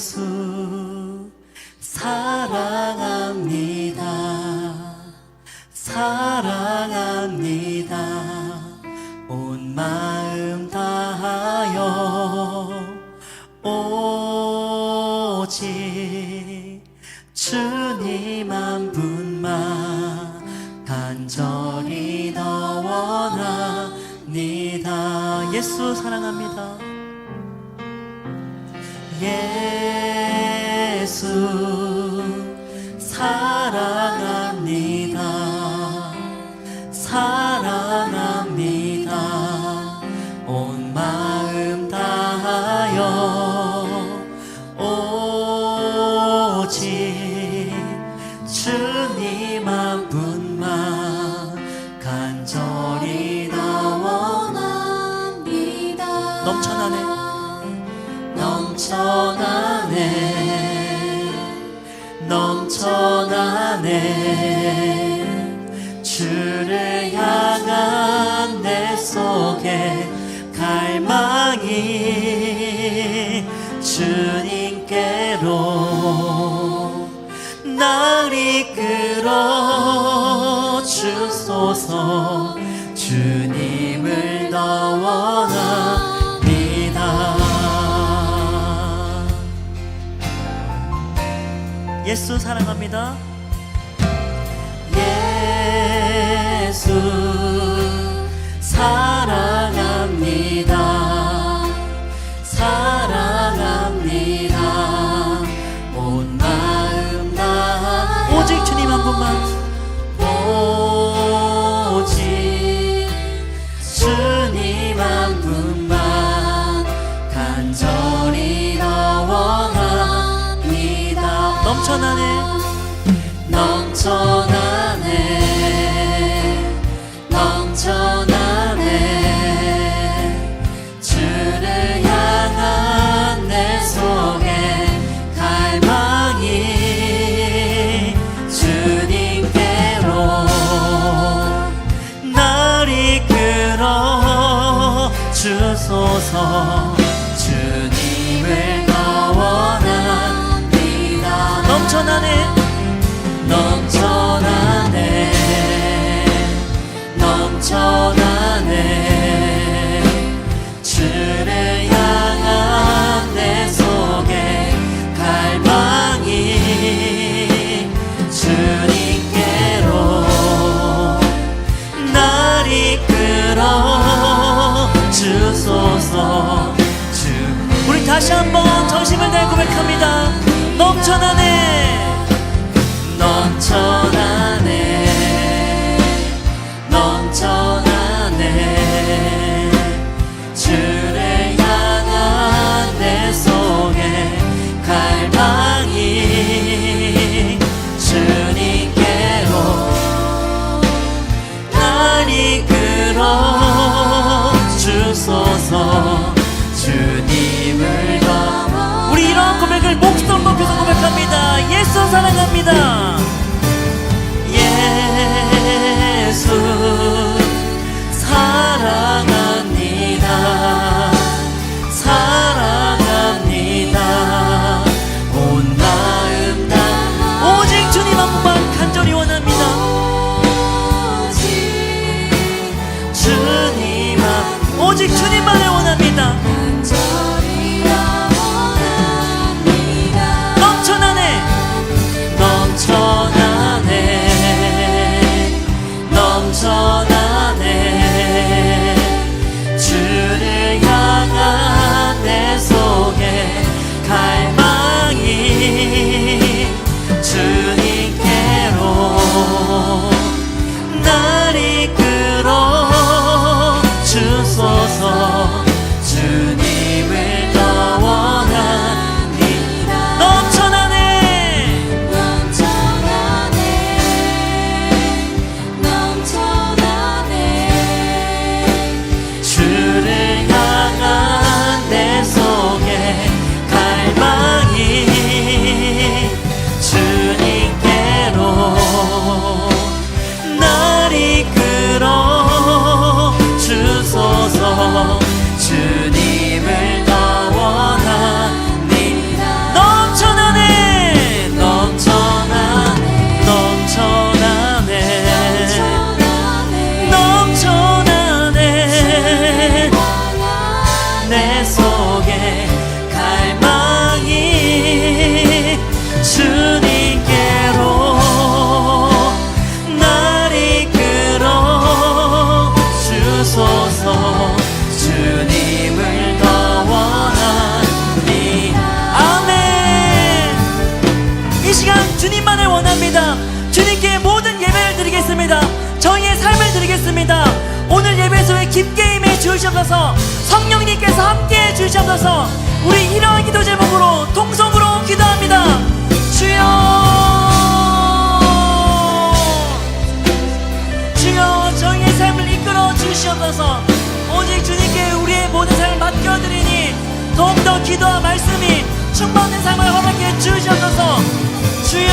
예수 사랑합니다. 사랑합니다. 온 마음 다하여 오직 주님 한 분만 간절히 더 원합니다. 예수 사랑합니다. 예수 사랑합니다. 사랑합니다. 온 마음 다하여 오직 주님 한 분만 간절히 더 원합니다. 넘쳐나네 넘쳐나네 주를 향한 내 속에 갈망이 주님께로 날 이끌어 주소서. 주님을 더 원합니다. 예수 사랑합니다. 예수 사랑합니다. 사랑합니다. 온 마음 다 오직 주님 한 분만 오직 주님 한 분만 간절히 더 원합니다. 넘쳐나네 주를 향한 내 속에 갈망이 주님께로 날 이끌어 주소서. 주님을 더 원합니다. 넘쳐나네 주를 향한 내 속에 갈망이 주님께로 날 이끌어 주소서. 우리 다시 한번 전심을 다해 고백합니다. 넘쳐나네 주를 향한 내 속에 갈망이 주님께로 날 이끌어 주소서. 주님을 더 우리 이런 고백을 목소리 높여서 고백합니다. 예수 사랑합니다. 예수 사랑합니다. 사랑합니다. 온 마음 다 오직 주님 한 분만 간절히 원합니다. 오직 주님만을 원합니다. 넘쳐나네 주를 향한 내 속에 갈망이 주님께로 날 이끌어 주소서. 깊게 임해 주시옵소서. 성령님께서 함께해 주시옵소서. 우리 이러한 기도 제목으로 통성으로 기도합니다. 주여 저희의 삶을 이끌어 주시옵소서. 오직 주님께 우리의 모든 삶을 맡겨드리니 더욱더 기도와 말씀이 충만한 삶을 허락해 주시옵소서. 주여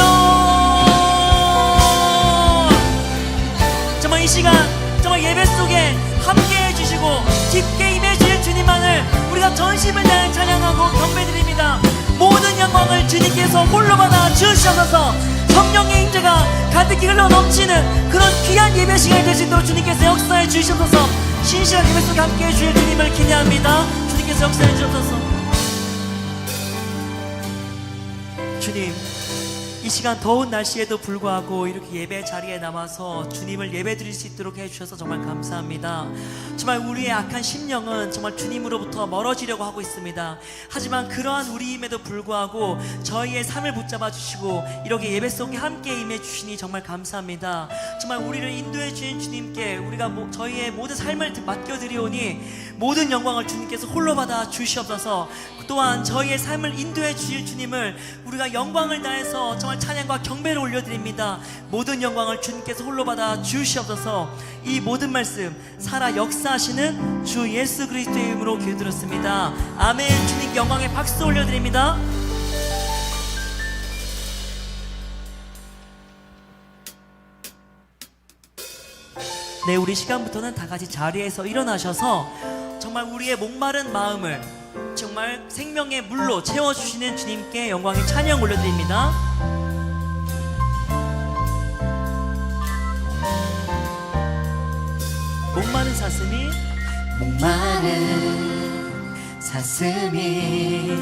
정말 이 시간 정말 예배 속에 함께해 주시고 깊게 임해 주실 주님만을 우리가 전심을 다해 찬양하고 경배드립니다. 모든 영광을 주님께서 홀로 받아 주시옵소서. 성령의 임재가 가득히 흘러 넘치는 그런 귀한 예배 시간이 될 수 있도록 주님께서 역사해 주시옵소서. 신실한 예배 속에 함께해 주실 주님을 기대합니다. 주님께서 역사해 주옵소서. 주님, 이 시간 더운 날씨에도 불구하고 이렇게 예배 자리에 남아서 주님을 예배 드릴 수 있도록 해주셔서 정말 감사합니다. 정말 우리의 악한 심령은 정말 주님으로부터 멀어지려고 하고 있습니다. 하지만 그러한 우리임에도 불구하고 저희의 삶을 붙잡아 주시고 이렇게 예배 속에 함께 임해 주시니 정말 감사합니다. 정말 우리를 인도해 주신 주님께 우리가 저희의 모든 삶을 맡겨드리오니 모든 영광을 주님께서 홀로 받아 주시옵소서. 또한 저희의 삶을 인도해 주실 주님을 우리가 영광을 다해서 정말 찬양과 경배를 올려드립니다. 모든 영광을 주님께서 홀로 받아 주시옵소서. 이 모든 말씀 살아 역사하시는 주 예수 그리스도의 이름으로 기도드렸습니다. 아멘. 주님께 영광의 박수 올려드립니다. 네, 우리 시간부터는 다 같이 자리에서 일어나셔서 정말 우리의 목마른 마음을 정말 생명의 물로 채워주시는 주님께 영광의 찬양 올려드립니다. 목마른 사슴이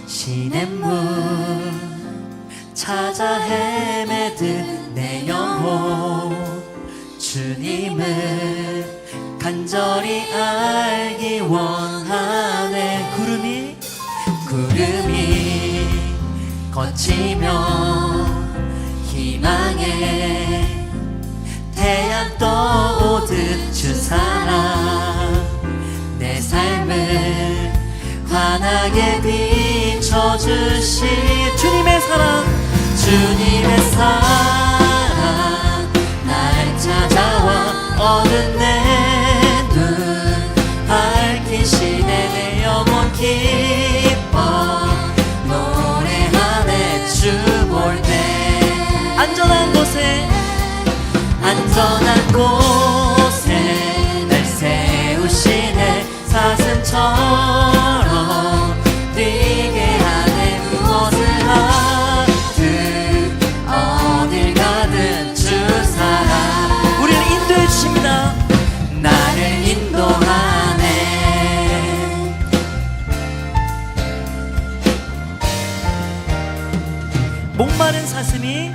시냇물 찾아 헤매듯 내 영혼 주님을 간절히 알기 원하네. 구름이 거치며 희망의 태양 떠오듯 주 사랑 내 삶을 환하게 비춰주신 주님의 사랑 날 찾아와 어두운 내 눈 밝히시네. 내 영혼 기뻐 노래하네. 주 볼 때 안전한 곳에 날 세우시네. 사슴처럼 뛰게 하네. 무엇을 하든 어딜 가든 주 사랑 우리를 인도해 주십니다. 나를 인도하네. 목마른 사슴이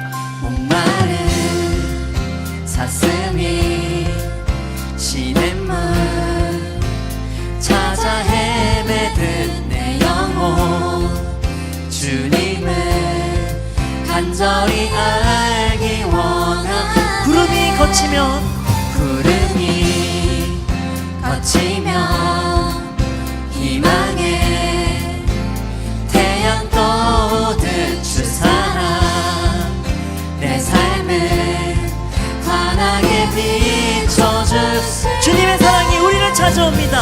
시냇물 찾아 헤매듯 내 영혼 주님을 간절히 알기 원하. 구름이 거치며 희망의 태양 떠오듯 주 사랑 내 삶을 환하게 비춰줄 주님의 사랑이 우리를 찾아옵니다.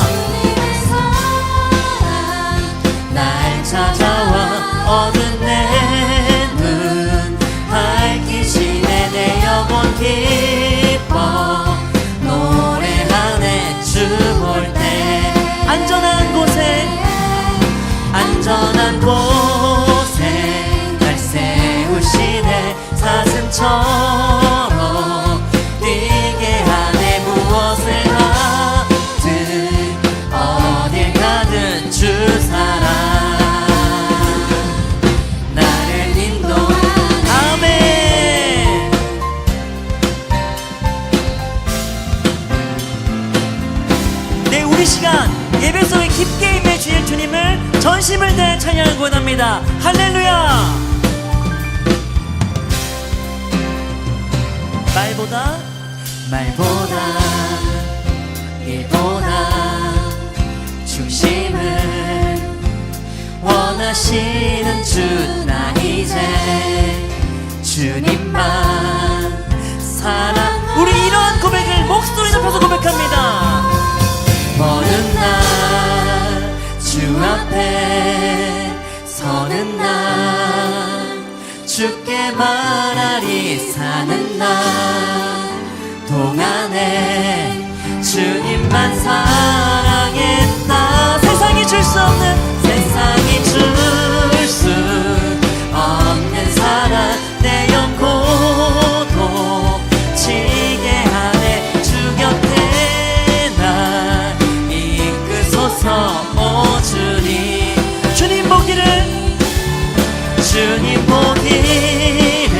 날 찾아와 어두운 내 눈 밝히시네. 내 영혼 기뻐 노래하네. 주 볼 때 안전한 곳에 날 세우시네. 사슴처럼 뛰게 하네. 무엇을 하든 어딜 가든 주 사랑 나를 인도하네. 아멘. 네, 우리 시간 예배 속에 깊게 임해 주실 주님을 전심을 다해 찬양을 원합니다. 할렐루야. 말보다 어디보다 중심을 원하시는 주, 나 이제 주님만 사랑. 우리 이러한 고백을 목소리 높여서 고백합니다. 먼 날 주 앞에 서는 날, 주께 말하리 사는 날 동안에 주님만 사랑했다. 세상이 줄 수 없는, 세상이 줄 수 없는 사랑, 내 영 고독지게 하네. 주 곁에 날 이끄소서. 오 주님, 주님 보기를, 주님 보기를,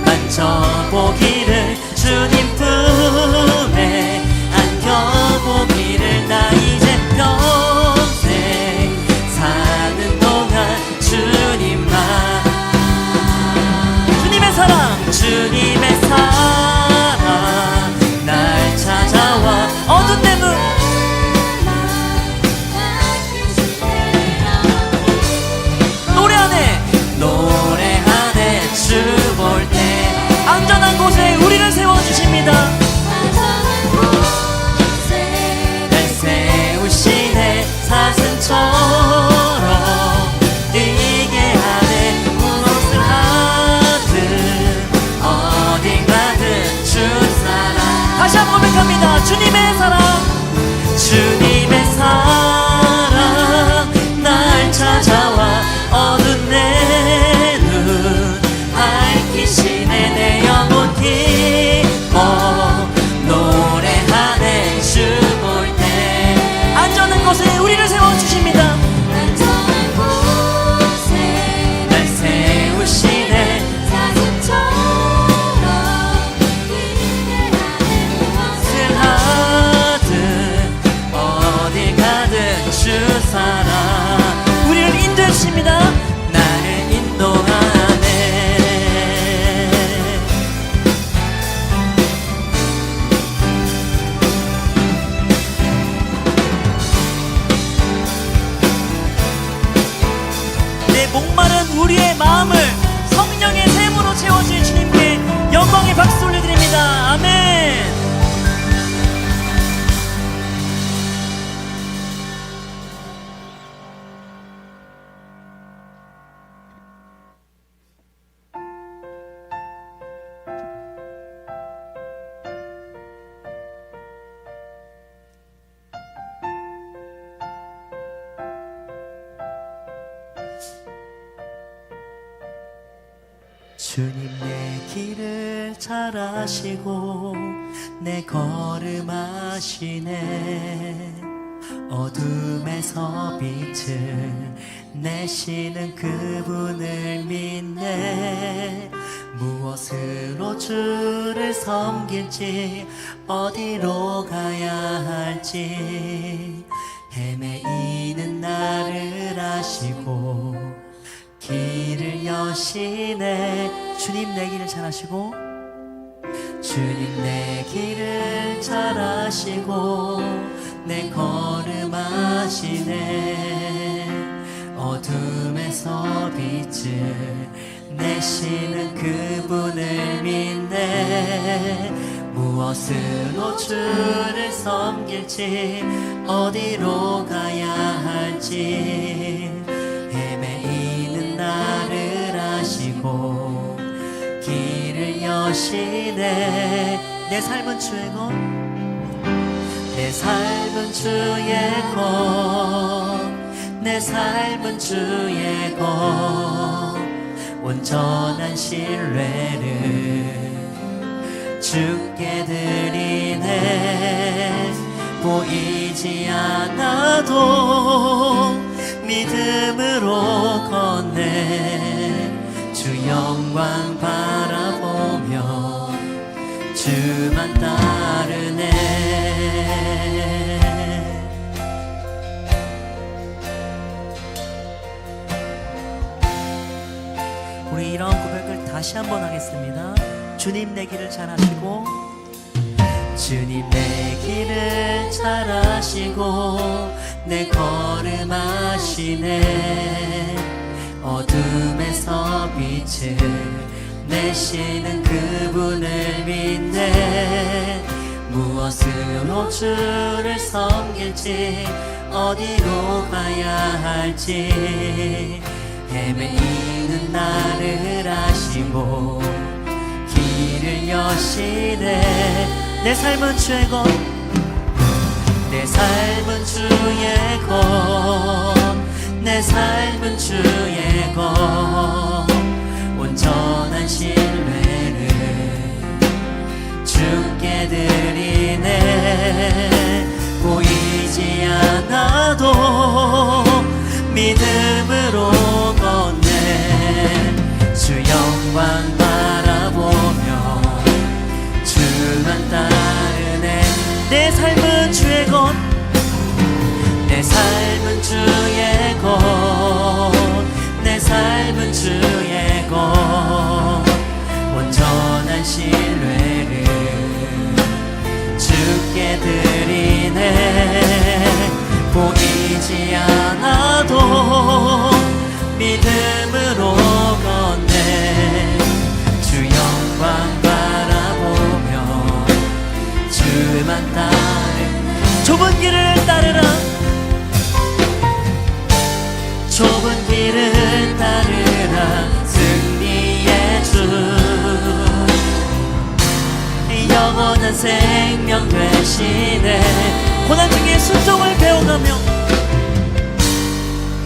만져보기를, 주님 품에 안겨보기를. 나 이제 평생 사는 동안 주님만, 주님의 사랑, 주님의 사랑 날 찾아와. 어두운 내 눈 노래하네. 주 볼 때 안전한 곳에 우리를 세워주십니다. 날 세우시네. 사슴처럼 뛰게 하네. 무엇을 하든 어디 가든 주 사랑. 다시 한번 고백합니다. 주님의 사랑, 주님의 사랑 날 찾아와. 어두운 내 눈 밝히시네. 내 영혼 기뻐 노래하네. 주 볼 때 안전한 곳에 우리를 세워주십니다. 안전한 곳에 날 세우시네. 사슴처럼 뛰게 하네. 무엇을 하든 어디 가든 주 사랑 우리를 인도해 주십니다. 나를 인도하네. 내 목마른 우리의 마음을 성령의 샘으로 채워주신 주님께 영광의 박수 올려드립니다. 아멘. 주님 내 길을 잘 아시고 내 걸음 아시네. 어둠에서 빛을 내시는 그분을 믿네. 무엇으로 주를 섬길지 어디로 가야 할지 헤매이는 나를 아시고 길을 여시네. 주님 내 길을 잘 아시고, 주님 내 길을 잘 아시고 내 걸음 아시네. 어둠에서 빛을 내시는 그분을 믿네. 무엇으로 주를 섬길지 어디로 가야 할지 헤매이는 나를 아시고 길을 여시네. 내 삶은 주의 것, 내 삶은 주의 것, 내 삶은 주의 것. 온전한 신뢰를 주께 드리네. 보이지 않아도 믿음으로 건네. 주 영광 바라보며 주만 따르네. 우리 이런 고백을 다시 한번 하겠습니다. 주님 내 길을 잘 아시고 주님 내 길을 잘 아시고 내 걸음 아시네. 어둠에서 빛을 내시는 그분을 믿네. 무엇으로 주를 섬길지 어디로 가야 할지 헤매이는 나를 아시고 길을 여시네. 내 삶은 주의 것, 내 삶은 주의 것, 내 삶은 주의 것. 온전한 신뢰를 주께 드리네. 보이지 않아도 믿음으로 걷네. 주 영광 바라보며 주만 따르네. 내 삶은 주의 것, 내 삶은 주의 것, 내 삶은 주의 것. 온전한 신뢰를 주께 드리네. 보이지 않아도 믿음으로 걷네. 주 영광 바라보며 주만 따르네. 좁은 길을 따르라, 좁은 길을 따르라. 승리의 주 영원한 생명 되시네. 고난 중에 순종을 배워가며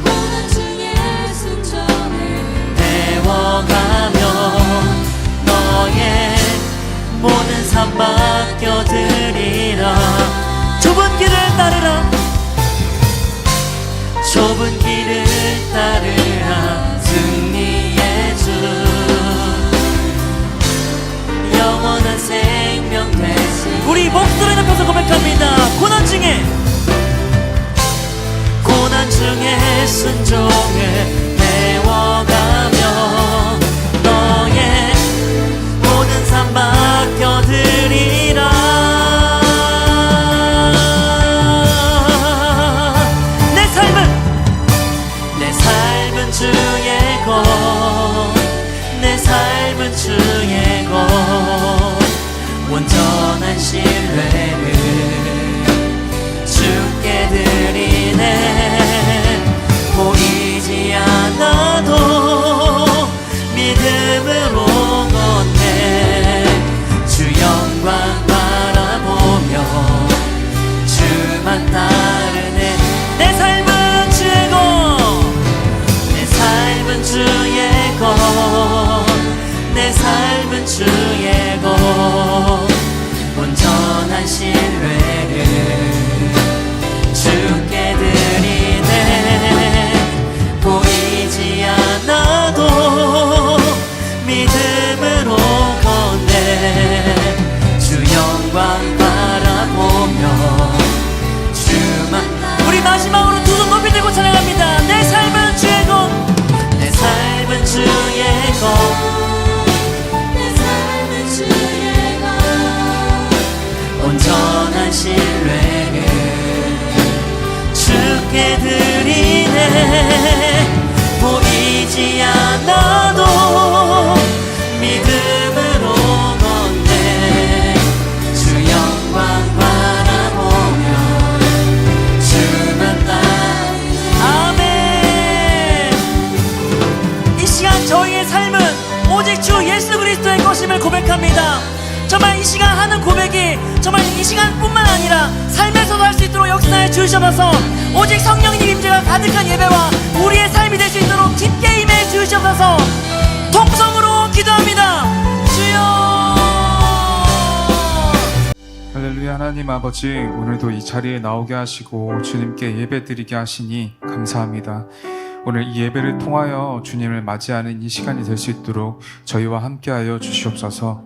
고난 중에 순종을 배워가며 너의 모든 삶 맡겨드리라. 좁은 길을 따르라, 좁은 길을 따르라. 승리의 주 영원한 생명 되시. 우리 목소리 높여서 고백합니다. 고난 중에 순종을 배워가며 너의 모든 삶 맡겨드리라. 내 삶은 주의 것, 내 삶은 주의 것. 온전한 신뢰를 주께 드리네. 보이지 않아도 믿음으로 걷네. 주 영광 바라보며 주만 따르네. 내 삶은 주의 것, 내 삶은 주의 것, 내 삶은 주의 것. 온전한 신뢰를 주께 드리네. 보이지 않아도 믿음으로 걷네. 주 영광 바라보며 주만. 우리 마지막으로 두 손 높이 들고 찬양합니다. 내 삶은 주의 것, 내 삶은 주의 것. 온전한 신뢰를 주께 드리네. 보이지 않아도 믿음으로 걷네. 주 영광 바라보며 주만 따르네. 아멘. 이 시간 저희의 삶은 오직 주 예수 그리스도의 것임을 고백합니다. 정말 이 시간 하는 고백이 정말 이 시간뿐만 아니라 삶에서도 할 수 있도록 역사해 주시옵소서. 오직 성령님 임재가 가득한 예배와 우리의 삶이 될 수 있도록 깊게 임해 주시옵소서. 통성으로 기도합니다. 주여. 할렐루야. 하나님 아버지, 오늘도 이 자리에 나오게 하시고 주님께 예배드리게 하시니 감사합니다. 오늘 이 예배를 통하여 주님을 맞이하는 이 시간이 될 수 있도록 저희와 함께하여 주시옵소서.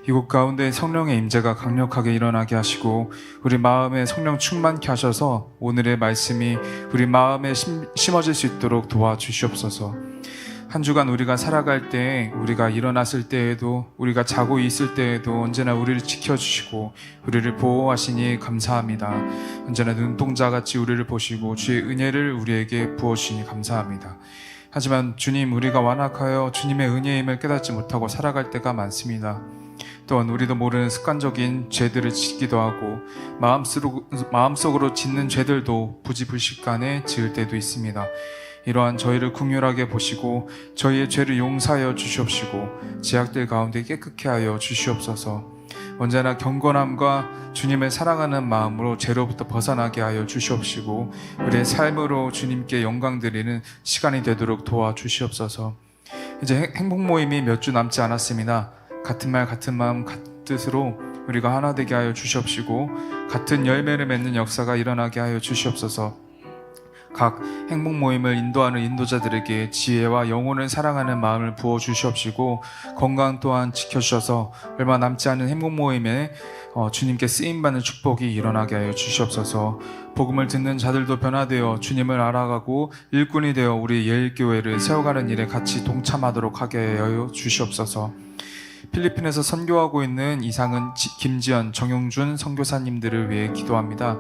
이곳 가운데 성령의 임재가 강력하게 일어나게 하시고 우리 마음에 성령 충만케 하셔서 오늘의 말씀이 우리 마음에 심어질 수 있도록 도와주시옵소서. 한 주간 우리가 살아갈 때, 우리가 일어났을 때에도, 우리가 자고 있을 때에도 언제나 우리를 지켜주시고 우리를 보호하시니 감사합니다. 언제나 눈동자같이 우리를 보시고 주의 은혜를 우리에게 부어주시니 감사합니다. 하지만 주님, 우리가 완악하여 주님의 은혜임을 깨닫지 못하고 살아갈 때가 많습니다. 또한 우리도 모르는 습관적인 죄들을 짓기도 하고 마음속으로 짓는 죄들도 부지불식간에 지을 때도 있습니다. 이러한 저희를 긍휼하게 보시고 저희의 죄를 용서하여 주시옵시고 죄악들 가운데 깨끗게 하여 주시옵소서. 언제나 경건함과 주님을 사랑하는 마음으로 죄로부터 벗어나게 하여 주시옵시고 우리의 삶으로 주님께 영광 드리는 시간이 되도록 도와주시옵소서. 이제 행복 모임이 몇 주 남지 않았습니다. 같은 말 같은 마음 같은 뜻으로 우리가 하나 되게 하여 주시옵시고 같은 열매를 맺는 역사가 일어나게 하여 주시옵소서. 각 행복 모임을 인도하는 인도자들에게 지혜와 영혼을 사랑하는 마음을 부어 주시옵시고 건강 또한 지켜주셔서 얼마 남지 않은 행복 모임에 주님께 쓰임받는 축복이 일어나게 하여 주시옵소서. 복음을 듣는 자들도 변화되어 주님을 알아가고 일꾼이 되어 우리 예일교회를 세워가는 일에 같이 동참하도록 하게 하여 주시옵소서. 필리핀에서 선교하고 있는 이상은, 김지연, 정용준 선교사님들을 위해 기도합니다.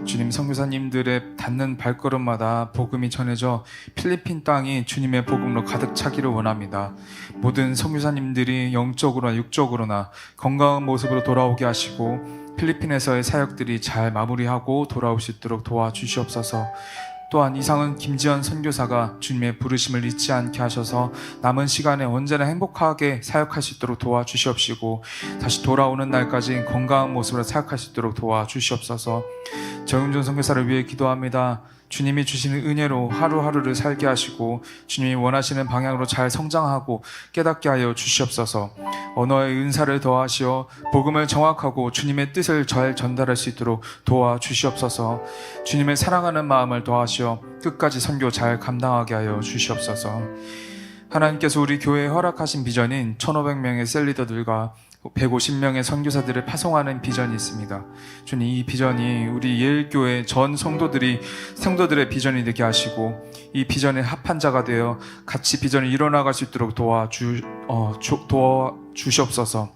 주님, 선교사님들의 닿는 발걸음마다 복음이 전해져 필리핀 땅이 주님의 복음으로 가득 차기를 원합니다. 모든 선교사님들이 영적으로나 육적으로나 건강한 모습으로 돌아오게 하시고 필리핀에서의 사역들이 잘 마무리하고 돌아올 수 있도록 도와주시옵소서. 또한 이상은 김지연 선교사가 주님의 부르심을 잊지 않게 하셔서 남은 시간에 언제나 행복하게 사역할 수 있도록 도와주시옵시고 다시 돌아오는 날까지 건강한 모습으로 사역할 수 있도록 도와주시옵소서. 정윤준 선교사를 위해 기도합니다. 주님이 주시는 은혜로 하루하루를 살게 하시고 주님이 원하시는 방향으로 잘 성장하고 깨닫게 하여 주시옵소서. 언어의 은사를 더하시어 복음을 정확하고 주님의 뜻을 잘 전달할 수 있도록 도와주시옵소서. 주님을 사랑하는 마음을 더하시어 끝까지 선교 잘 감당하게 하여 주시옵소서. 하나님께서 우리 교회에 허락하신 비전인 1,500명의 셀리더들과 150명의 선교사들을 파송하는 비전이 있습니다. 주님, 이 비전이 우리 예일교회 전 성도들의 비전이 되게 하시고 이 비전에 합한 자가 되어 같이 비전을 이뤄나갈 수 있도록 도와주시옵소서.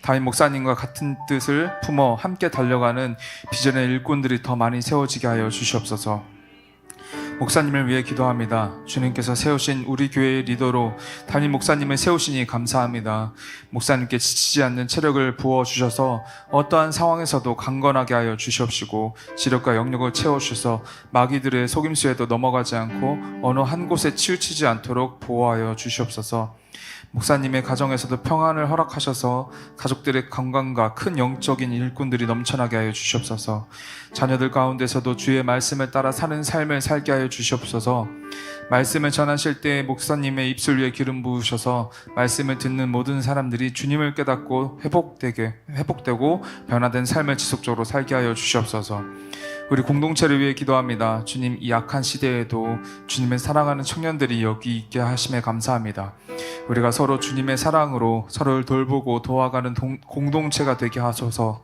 담임 목사님과 같은 뜻을 품어 함께 달려가는 비전의 일꾼들이 더 많이 세워지게 하여 주시옵소서. 목사님을 위해 기도합니다. 주님께서 세우신 우리 교회의 리더로 담임 목사님을 세우시니 감사합니다. 목사님께 지치지 않는 체력을 부어주셔서 어떠한 상황에서도 강건하게 하여 주시옵시고 지력과 영역을 채워주셔서 마귀들의 속임수에도 넘어가지 않고 어느 한 곳에 치우치지 않도록 보호하여 주시옵소서. 목사님의 가정에서도 평안을 허락하셔서 가족들의 건강과 큰 영적인 일꾼들이 넘쳐나게 하여 주시옵소서. 자녀들 가운데서도 주의 말씀을 따라 사는 삶을 살게 하여 주시옵소서. 말씀을 전하실 때 목사님의 입술 위에 기름 부으셔서 말씀을 듣는 모든 사람들이 주님을 깨닫고 회복되고 변화된 삶을 지속적으로 살게 하여 주시옵소서. 우리 공동체를 위해 기도합니다. 주님, 이 악한 시대에도 주님을 사랑하는 청년들이 여기 있게 하심에 감사합니다. 우리가 서로 주님의 사랑으로 서로를 돌보고 도와가는 공동체가 되게 하소서.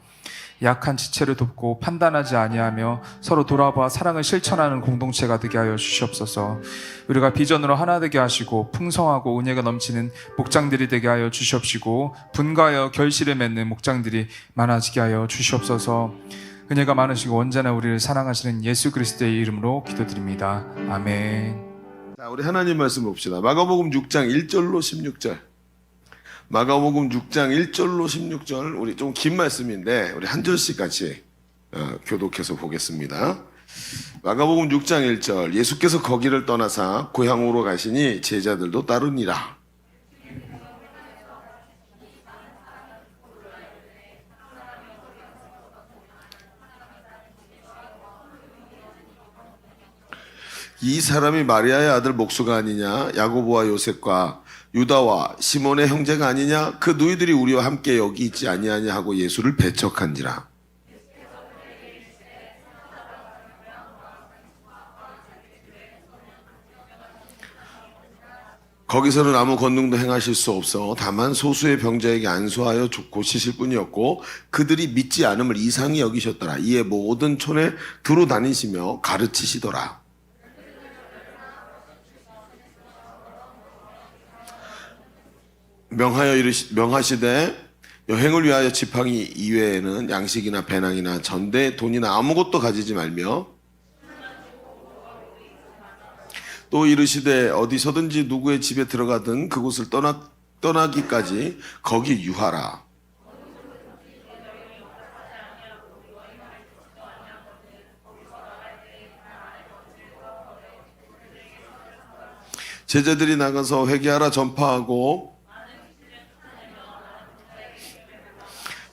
약한 지체를 돕고 판단하지 아니하며 서로 돌아봐 사랑을 실천하는 공동체가 되게 하여 주시옵소서. 우리가 비전으로 하나 되게 하시고 풍성하고 은혜가 넘치는 목장들이 되게 하여 주시옵시고 분가하여 결실을 맺는 목장들이 많아지게 하여 주시옵소서. 은혜가 많으시고 언제나 우리를 사랑하시는 예수 그리스도의 이름으로 기도드립니다. 아멘. 자, 우리 하나님 말씀 봅시다. 마가복음 6장 1절로 16절. 마가복음 6장 1절로 16절. 우리 좀 긴 말씀인데 우리 한 절씩 같이 교독해서 보겠습니다. 마가복음 6장 1절. 예수께서 거기를 떠나사 고향으로 가시니 제자들도 따르니라. 이 사람이 마리아의 아들 목수가 아니냐? 야고보와 요셉과 유다와 시몬의 형제가 아니냐? 그 누이들이 우리와 함께 여기 있지 아니하냐 하고 예수를 배척한지라. 거기서는 아무 권능도 행하실 수 없어 다만 소수의 병자에게 안수하여 고치실 뿐이었고 그들이 믿지 않음을 이상히 여기셨더라. 이에 모든 촌에 두루 다니시며 가르치시더라. 명하시되 여행을 위하여 지팡이 이외에는 양식이나 배낭이나 전대 돈이나 아무것도 가지지 말며 또 이르시되 어디서든지 누구의 집에 들어가든 그곳을 떠나기까지 거기 유하라. 제자들이 나가서 회개하라 전파하고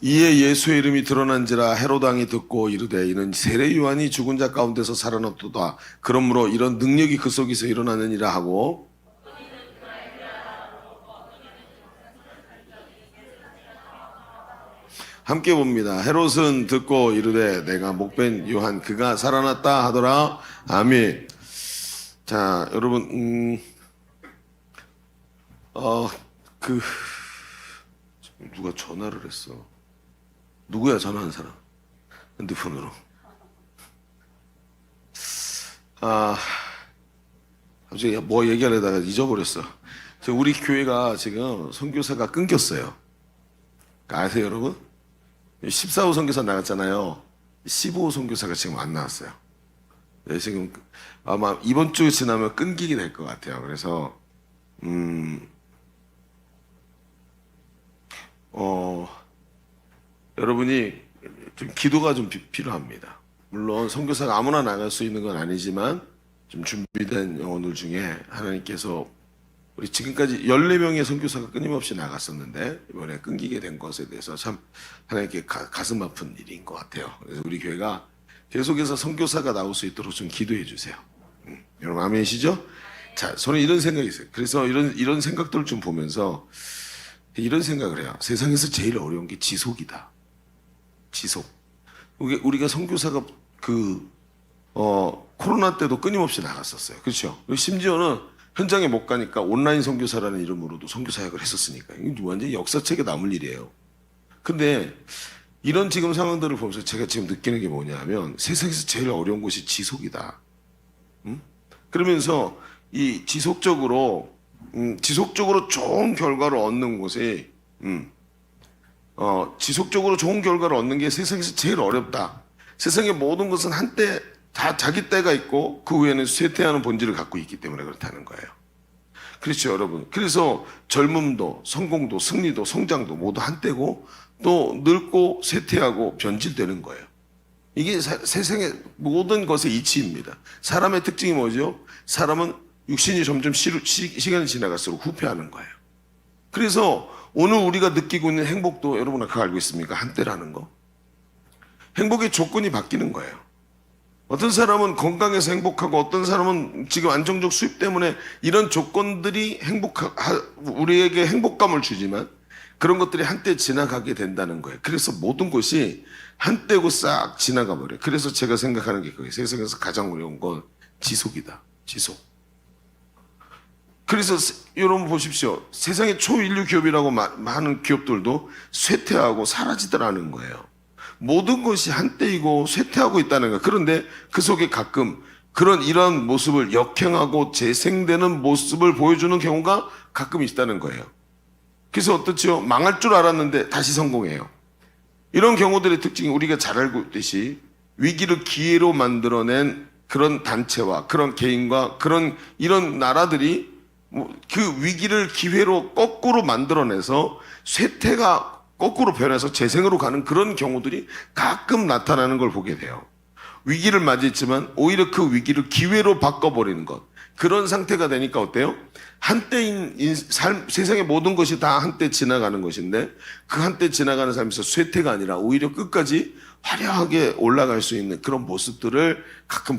이에 예수의 이름이 드러난지라 헤롯 왕이 듣고 이르되 이는 세례 요한이 죽은 자 가운데서 살아났도다. 그러므로 이런 능력이 그 속에서 일어나느니라 하고 함께 봅니다. 헤롯은 듣고 이르되 내가 목벤 요한 그가 살아났다 하더라. 아멘. 자, 여러분 누가 전화를 했어. 누구야 전화한 사람? 핸드폰으로. 갑자기 뭐 얘기하려다가 잊어버렸어. 우리 교회가 지금 선교사가 끊겼어요. 아세요, 여러분? 14호 선교사 나갔잖아요. 15호 선교사가 지금 안 나왔어요. 네, 지금 아마 이번 주 지나면 끊기게 될 것 같아요. 그래서 여러분이 좀 기도가 좀 필요합니다. 물론 선교사가 아무나 나갈 수 있는 건 아니지만 좀 준비된 영혼들 중에 하나님께서 우리 지금까지 14명의 선교사가 끊임없이 나갔었는데 이번에 끊기게 된 것에 대해서 참 하나님께 가슴 아픈 일인 것 같아요. 그래서 우리 교회가 계속해서 선교사가 나올 수 있도록 좀 기도해 주세요. 여러분 아멘이시죠? 자, 저는 이런 생각이 있어요. 그래서 이런 생각들을 좀 보면서 이런 생각을 해요. 세상에서 제일 어려운 게 지속이다. 지속. 우리가 선교사가 코로나 때도 끊임없이 나갔었어요. 그렇죠? 심지어는 현장에 못 가니까 온라인 선교사라는 이름으로도 선교 사역을 했었으니까 이게 완전히 역사책에 남을 일이에요. 근데 이런 지금 상황들을 보면서 제가 지금 느끼는 게 뭐냐면 세상에서 제일 어려운 것이 지속이다. 그러면서 이 지속적으로 좋은 결과를 얻는 곳에 지속적으로 좋은 결과를 얻는 게 세상에서 제일 어렵다. 세상의 모든 것은 한때 다 자기 때가 있고 그 후에는 쇠퇴하는 본질을 갖고 있기 때문에 그렇다는 거예요. 그렇죠, 여러분. 그래서 젊음도 성공도 승리도 성장도 모두 한때고 또 늙고 쇠퇴하고 변질되는 거예요. 이게 세상의 모든 것의 이치입니다. 사람의 특징이 뭐죠? 사람은 육신이 점점 시간이 지나갈수록 후퇴하는 거예요. 그래서 오늘 우리가 느끼고 있는 행복도 여러분 그거 알고 있습니까? 한때라는 거. 행복의 조건이 바뀌는 거예요. 어떤 사람은 건강해서 행복하고 어떤 사람은 지금 안정적 수입 때문에 이런 조건들이 우리에게 행복감을 주지만 그런 것들이 한때 지나가게 된다는 거예요. 그래서 모든 것이 한때고 싹 지나가 버려요. 그래서 제가 생각하는 게 그거예요. 세상에서 가장 어려운 건 지속이다. 지속. 그래서 여러분 보십시오. 세상의 초인류 기업이라고 하는 기업들도 쇠퇴하고 사라지더라는 거예요. 모든 것이 한때이고 쇠퇴하고 있다는 거예요. 그런데 그 속에 가끔 이런 모습을 역행하고 재생되는 모습을 보여주는 경우가 가끔 있다는 거예요. 그래서 어떻죠? 망할 줄 알았는데 다시 성공해요. 이런 경우들의 특징이 우리가 잘 알고 있듯이 위기를 기회로 만들어낸 그런 단체와 그런 개인과 이런 나라들이 그 위기를 기회로 거꾸로 만들어내서 쇠퇴가 거꾸로 변해서 재생으로 가는 그런 경우들이 가끔 나타나는 걸 보게 돼요. 위기를 맞이했지만 오히려 그 위기를 기회로 바꿔버리는 것. 그런 상태가 되니까 어때요? 한때인 세상의 모든 것이 다 한때 지나가는 것인데 그 한때 지나가는 삶에서 쇠퇴가 아니라 오히려 끝까지 화려하게 올라갈 수 있는 그런 모습들을 가끔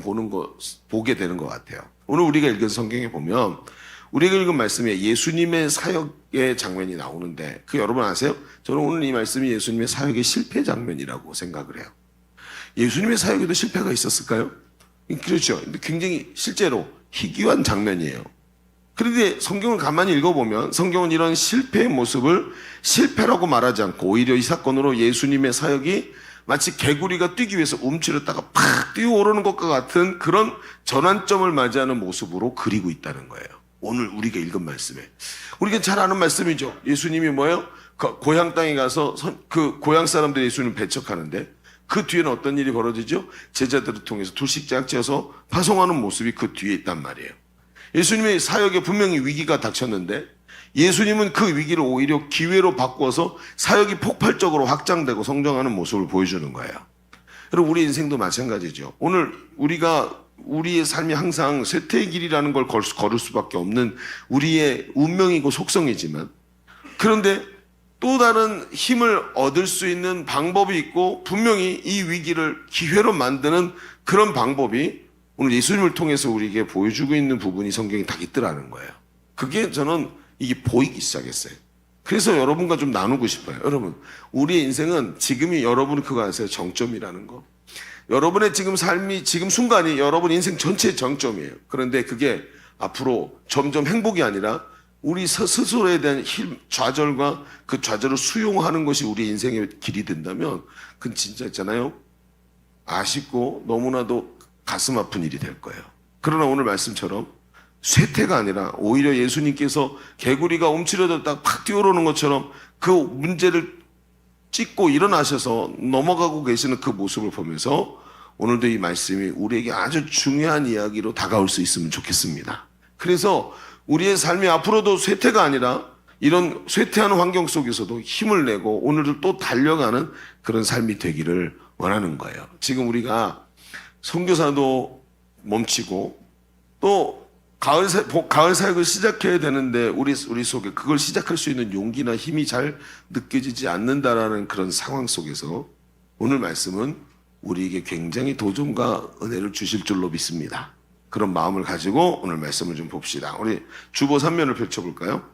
보게 되는 것 같아요. 오늘 우리가 읽은 성경에 보면 우리가 읽은 말씀에 예수님의 사역의 장면이 나오는데 여러분 아세요? 저는 오늘 이 말씀이 예수님의 사역의 실패 장면이라고 생각을 해요. 예수님의 사역에도 실패가 있었을까요? 그렇죠. 근데 굉장히 실제로 희귀한 장면이에요. 그런데 성경을 가만히 읽어보면 성경은 이런 실패의 모습을 실패라고 말하지 않고 오히려 이 사건으로 예수님의 사역이 마치 개구리가 뛰기 위해서 움츠렸다가 팍 뛰어오르는 것과 같은 그런 전환점을 맞이하는 모습으로 그리고 있다는 거예요. 오늘 우리가 읽은 말씀에. 우리가 잘 아는 말씀이죠. 예수님이 뭐예요? 고향 땅에 가서 그 고향 사람들이 예수님을 배척하는데 그 뒤에는 어떤 일이 벌어지죠? 제자들을 통해서 둘씩 짝지어서 파송하는 모습이 그 뒤에 있단 말이에요. 예수님의 사역에 분명히 위기가 닥쳤는데 예수님은 그 위기를 오히려 기회로 바꿔서 사역이 폭발적으로 확장되고 성장하는 모습을 보여주는 거예요. 여러분, 우리 인생도 마찬가지죠. 오늘 우리의 삶이 항상 쇠퇴의 길이라는 걸 걸을 수밖에 없는 우리의 운명이고 속성이지만, 그런데 또 다른 힘을 얻을 수 있는 방법이 있고 분명히 이 위기를 기회로 만드는 그런 방법이 오늘 예수님을 통해서 우리에게 보여주고 있는 부분이 성경에 다 있더라는 거예요. 그게 저는 이게 보이기 시작했어요. 그래서 여러분과 좀 나누고 싶어요. 여러분, 우리의 인생은 지금이 여러분 그거 아세요? 정점이라는 거. 여러분의 지금 삶이, 지금 순간이 여러분 인생 전체의 정점이에요. 그런데 그게 앞으로 점점 행복이 아니라 우리 스스로에 대한 좌절과 그 좌절을 수용하는 것이 우리 인생의 길이 된다면 그건 진짜 있잖아요. 아쉽고 너무나도 가슴 아픈 일이 될 거예요. 그러나 오늘 말씀처럼 쇠퇴가 아니라 오히려 예수님께서 개구리가 움츠려졌다 팍 뛰어오르는 것처럼 그 문제를 찢고 일어나셔서 넘어가고 계시는 그 모습을 보면서 오늘도 이 말씀이 우리에게 아주 중요한 이야기로 다가올 수 있으면 좋겠습니다. 그래서 우리의 삶이 앞으로도 쇠퇴가 아니라 이런 쇠퇴하는 환경 속에서도 힘을 내고 오늘도 또 달려가는 그런 삶이 되기를 원하는 거예요. 지금 우리가 선교사도 멈추고 또 가을 사역을 시작해야 되는데 우리 속에 그걸 시작할 수 있는 용기나 힘이 잘 느껴지지 않는다라는 그런 상황 속에서 오늘 말씀은 우리에게 굉장히 도전과 은혜를 주실 줄로 믿습니다. 그런 마음을 가지고 오늘 말씀을 좀 봅시다. 우리 주보 3면을 펼쳐볼까요?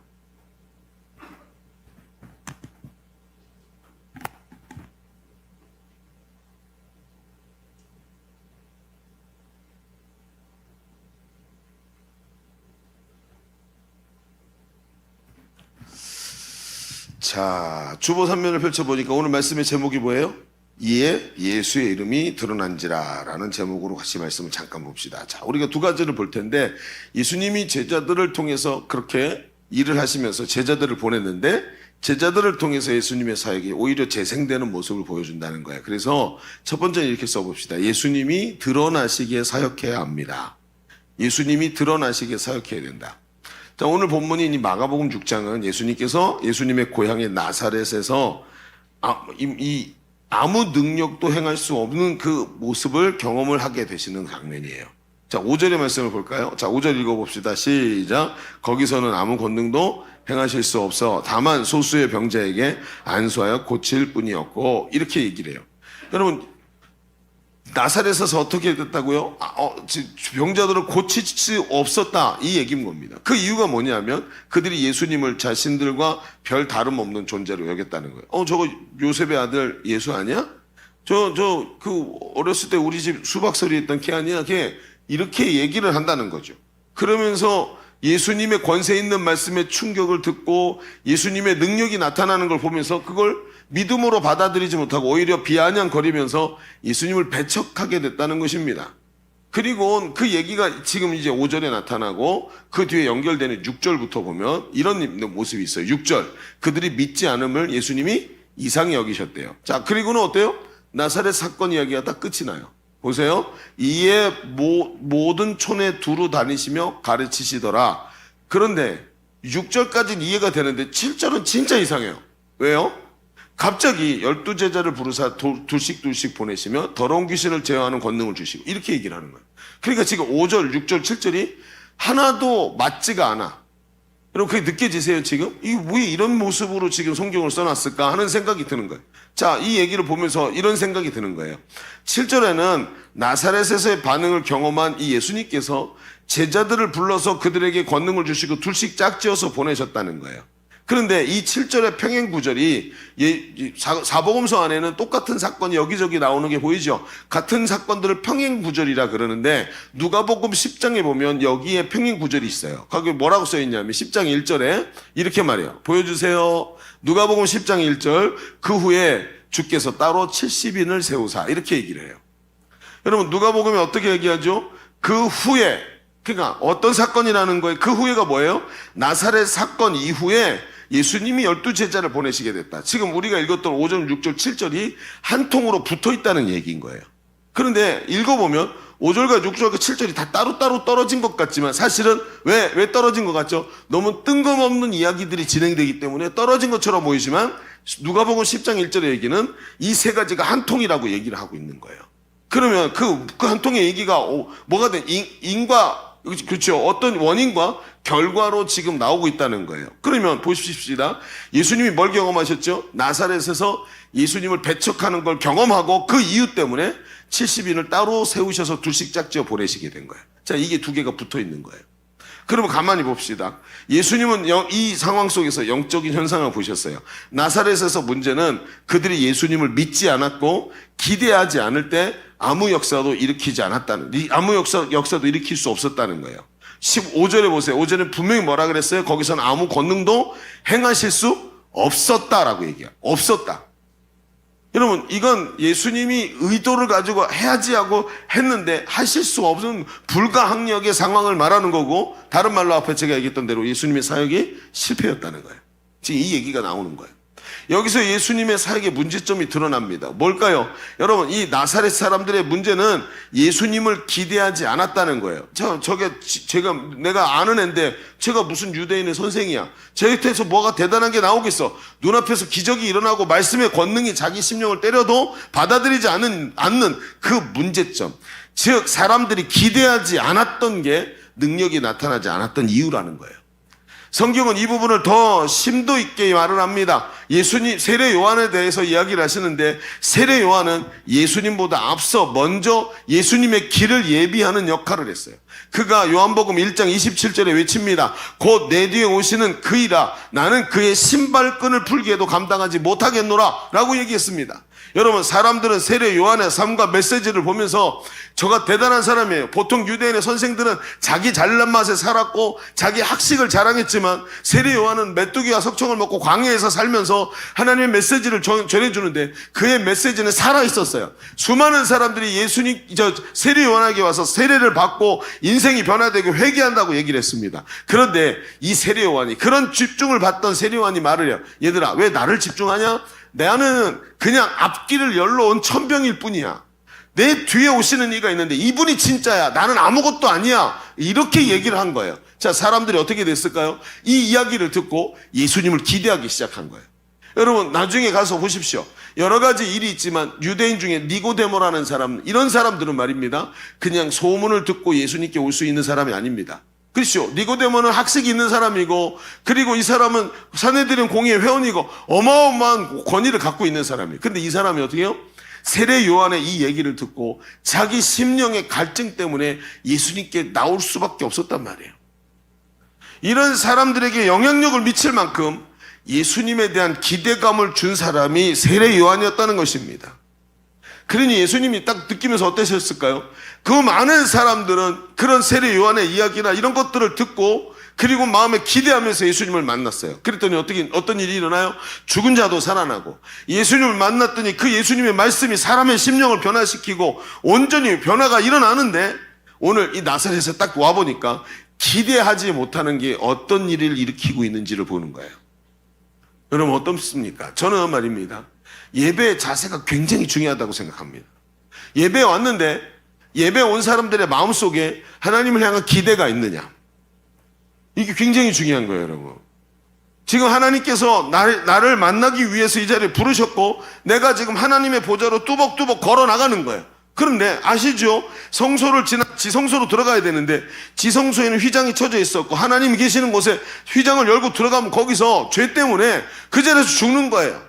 자, 주보 3면을 펼쳐보니까 오늘 말씀의 제목이 뭐예요? 이에 예수의 이름이 드러난지라 라는 제목으로 같이 말씀을 잠깐 봅시다. 자, 우리가 두 가지를 볼 텐데 예수님이 제자들을 통해서 그렇게 일을 하시면서 제자들을 보냈는데 제자들을 통해서 예수님의 사역이 오히려 재생되는 모습을 보여준다는 거예요. 그래서 첫 번째는 이렇게 써봅시다. 예수님이 드러나시기에 사역해야 합니다. 예수님이 드러나시기에 사역해야 된다. 자, 오늘 본문인 이 마가복음 6장은 예수님께서 예수님의 고향의 나사렛에서 아무 능력도 행할 수 없는 그 모습을 경험을 하게 되시는 장면이에요. 자, 5절의 말씀을 볼까요? 자, 5절 읽어봅시다. 시작. 거기서는 아무 권능도 행하실 수 없어 다만 소수의 병자에게 안수하여 고칠 뿐이었고, 이렇게 얘기를 해요. 여러분, 나사렛에서 어떻게 됐다고요? 병자들을 고칠 수 없었다, 이 얘기인 겁니다. 그 이유가 뭐냐면 그들이 예수님을 자신들과 별 다름없는 존재로 여겼다는 거예요. 저거 요셉의 아들 예수 아니야? 그 어렸을 때 우리 집 수박서리 했던 걔 아니야? 걔 이렇게 얘기를 한다는 거죠. 그러면서 예수님의 권세 있는 말씀에 충격을 듣고 예수님의 능력이 나타나는 걸 보면서 그걸 믿음으로 받아들이지 못하고 오히려 비아냥거리면서 예수님을 배척하게 됐다는 것입니다. 그리고 그 얘기가 지금 이제 5절에 나타나고 그 뒤에 연결되는 6절부터 보면 이런 모습이 있어요. 6절. 그들이 믿지 않음을 예수님이 이상히 여기셨대요. 자, 그리고는 어때요? 나사렛 사건 이야기가 딱 끝이 나요. 보세요. 이에 모든 촌에 두루 다니시며 가르치시더라. 그런데 6절까지는 이해가 되는데 7절은 진짜 이상해요. 왜요? 갑자기 12제자를 부르사 둘씩 보내시며 더러운 귀신을 제어하는 권능을 주시고 이렇게 얘기를 하는 거예요. 그러니까 지금 5절, 6절, 7절이 하나도 맞지가 않아. 여러분, 그게 느껴지세요 지금? 이게 왜 이런 모습으로 지금 성경을 써놨을까 하는 생각이 드는 거예요. 자, 이 얘기를 보면서 이런 생각이 드는 거예요. 7절에는 나사렛에서의 반응을 경험한 이 예수님께서 제자들을 불러서 그들에게 권능을 주시고 둘씩 짝지어서 보내셨다는 거예요. 그런데 이 7절의 평행 구절이 사복음서 안에는 똑같은 사건이 여기저기 나오는 게 보이죠. 같은 사건들을 평행 구절이라 그러는데 누가복음 10장에 보면 여기에 평행 구절이 있어요. 거기 뭐라고 써 있냐면 10장 1절에 이렇게 말해요. 보여주세요. 누가복음 10장 1절. 그 후에 주께서 따로 70인을 세우사, 이렇게 얘기를 해요. 여러분, 누가복음에 어떻게 얘기하죠? 그 후에 그러니까 어떤 사건이라는 거예요? 그 후에가 뭐예요? 나사렛 사건 이후에 예수님이 12제자를 보내시게 됐다. 지금 우리가 읽었던 5절, 6절, 7절이 한 통으로 붙어 있다는 얘기인 거예요. 그런데 읽어보면 5절과 6절과 7절이 다 따로따로 떨어진 것 같지만 사실은 왜 떨어진 것 같죠? 너무 뜬금없는 이야기들이 진행되기 때문에 떨어진 것처럼 보이지만 누가복음 10장 1절의 얘기는 이 세 가지가 한 통이라고 얘기를 하고 있는 거예요. 그러면 그 한 통의 얘기가 뭐가 된 인과 그렇죠. 어떤 원인과 결과로 지금 나오고 있다는 거예요. 그러면 보십시다. 예수님이 뭘 경험하셨죠? 나사렛에서 예수님을 배척하는 걸 경험하고 그 이유 때문에 70인을 따로 세우셔서 둘씩 짝지어 보내시게 된 거예요. 자, 이게 두 개가 붙어 있는 거예요. 그러면 가만히 봅시다. 예수님은 이 상황 속에서 영적인 현상을 보셨어요. 나사렛에서 문제는 그들이 예수님을 믿지 않았고 기대하지 않을 때 아무 역사도 일으키지 않았다는, 아무 역사도 일으킬 수 없었다는 거예요. 15절에 보세요. 5절에 분명히 뭐라 그랬어요? 거기서는 아무 권능도 행하실 수 없었다라고 얘기해요. 없었다. 여러분, 이건 예수님이 의도를 가지고 해야지 하고 했는데 하실 수 없는 불가항력의 상황을 말하는 거고, 다른 말로 앞에 제가 얘기했던 대로 예수님의 사역이 실패였다는 거예요. 지금 이 얘기가 나오는 거예요. 여기서 예수님의 사역의 문제점이 드러납니다. 뭘까요? 여러분, 이 나사렛 사람들의 문제는 예수님을 기대하지 않았다는 거예요. 내가 아는 애인데 제가 무슨 유대인의 선생이야. 저한테서 뭐가 대단한 게 나오겠어. 눈앞에서 기적이 일어나고 말씀의 권능이 자기 심령을 때려도 받아들이지 않는 그 문제점. 즉 사람들이 기대하지 않았던 게 능력이 나타나지 않았던 이유라는 거예요. 성경은 이 부분을 더 심도 있게 말을 합니다. 예수님, 세례 요한에 대해서 이야기를 하시는데, 세례 요한은 예수님보다 앞서 먼저 예수님의 길을 예비하는 역할을 했어요. 그가 요한복음 1장 27절에 외칩니다. 곧 내 뒤에 오시는 그이라 나는 그의 신발끈을 풀기에도 감당하지 못하겠노라 라고 얘기했습니다. 여러분, 사람들은 세례 요한의 삶과 메시지를 보면서 저가 대단한 사람이에요. 보통 유대인의 선생들은 자기 잘난 맛에 살았고 자기 학식을 자랑했지만 세례 요한은 메뚜기와 석청을 먹고 광야에서 살면서 하나님의 메시지를 전해주는데 그의 메시지는 살아있었어요. 수많은 사람들이 세례 요한에게 와서 세례를 받고 인생이 변화되고 회개한다고 얘기를 했습니다. 그런데 이 세례 요한이, 그런 집중을 받던 세례 요한이 말을 해요. 얘들아, 왜 나를 집중하냐? 나는 그냥 앞길을 열러 온 천병일 뿐이야. 내 뒤에 오시는 이가 있는데 이분이 진짜야. 나는 아무것도 아니야. 이렇게 얘기를 한 거예요. 자, 사람들이 어떻게 됐을까요? 이 이야기를 듣고 예수님을 기대하기 시작한 거예요. 여러분, 나중에 가서 보십시오. 여러 가지 일이 있지만 유대인 중에 니고데모라는 사람, 이런 사람들은 말입니다, 그냥 소문을 듣고 예수님께 올 수 있는 사람이 아닙니다. 그렇죠. 니고데모는 학식이 있는 사람이고, 그리고 이 사람은 산헤드린 공의회 회원이고 어마어마한 권위를 갖고 있는 사람이에요. 근데 이 사람이 어떻게 해요? 세례 요한의 이 얘기를 듣고 자기 심령의 갈증 때문에 예수님께 나올 수밖에 없었단 말이에요. 이런 사람들에게 영향력을 미칠 만큼 예수님에 대한 기대감을 준 사람이 세례 요한이었다는 것입니다. 그러니 예수님이 딱 느끼면서 어떠셨을까요? 그 많은 사람들은 그런 세례 요한의 이야기나 이런 것들을 듣고 그리고 마음에 기대하면서 예수님을 만났어요. 그랬더니 어떤 일이 일어나요? 죽은 자도 살아나고, 예수님을 만났더니 그 예수님의 말씀이 사람의 심령을 변화시키고 온전히 변화가 일어나는데, 오늘 이 나사렛에 딱 와보니까 기대하지 못하는 게 어떤 일을 일으키고 있는지를 보는 거예요. 여러분, 어떻습니까? 저는 말입니다, 예배의 자세가 굉장히 중요하다고 생각합니다. 예배에 왔는데 예배 온 사람들의 마음속에 하나님을 향한 기대가 있느냐, 이게 굉장히 중요한 거예요. 여러분, 지금 하나님께서 나를 만나기 위해서 이 자리에 부르셨고 내가 지금 하나님의 보좌로 뚜벅뚜벅 걸어 나가는 거예요. 그런데 아시죠? 성소를 지나 지성소로 들어가야 되는데 지성소에는 휘장이 쳐져 있었고 하나님이 계시는 곳에 휘장을 열고 들어가면 거기서 죄 때문에 그 자리에서 죽는 거예요.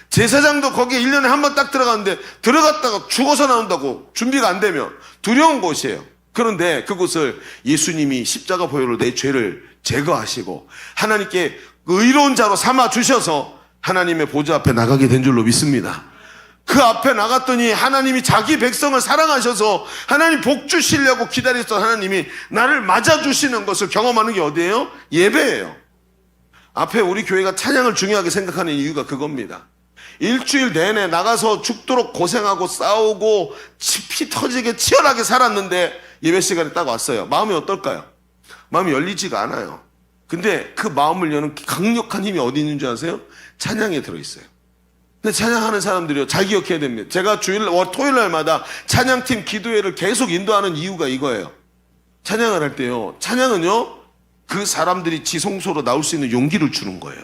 제사장도 거기에 1년에 한 번 딱 들어가는데 들어갔다가 죽어서 나온다고, 준비가 안 되면. 두려운 곳이에요. 그런데 그곳을 예수님이 십자가 보혈로 내 죄를 제거하시고 하나님께 의로운 자로 삼아 주셔서 하나님의 보좌 앞에 나가게 된 줄로 믿습니다. 그 앞에 나갔더니 하나님이 자기 백성을 사랑하셔서 하나님 복 주시려고 기다렸던 하나님이 나를 맞아주시는 것을 경험하는 게 어디예요? 예배예요. 앞에 우리 교회가 찬양을 중요하게 생각하는 이유가 그겁니다. 일주일 내내 나가서 죽도록 고생하고 싸우고 피 터지게 치열하게 살았는데 예배 시간에 딱 왔어요. 마음이 어떨까요? 마음이 열리지가 않아요. 근데 그 마음을 여는 강력한 힘이 어디 있는 줄 아세요? 찬양에 들어있어요. 근데 찬양하는 사람들이요, 잘 기억해야 됩니다. 제가 토요일 날마다 찬양팀 기도회를 계속 인도하는 이유가 이거예요. 찬양을 할 때요, 찬양은요, 그 사람들이 지성소로 나올 수 있는 용기를 주는 거예요.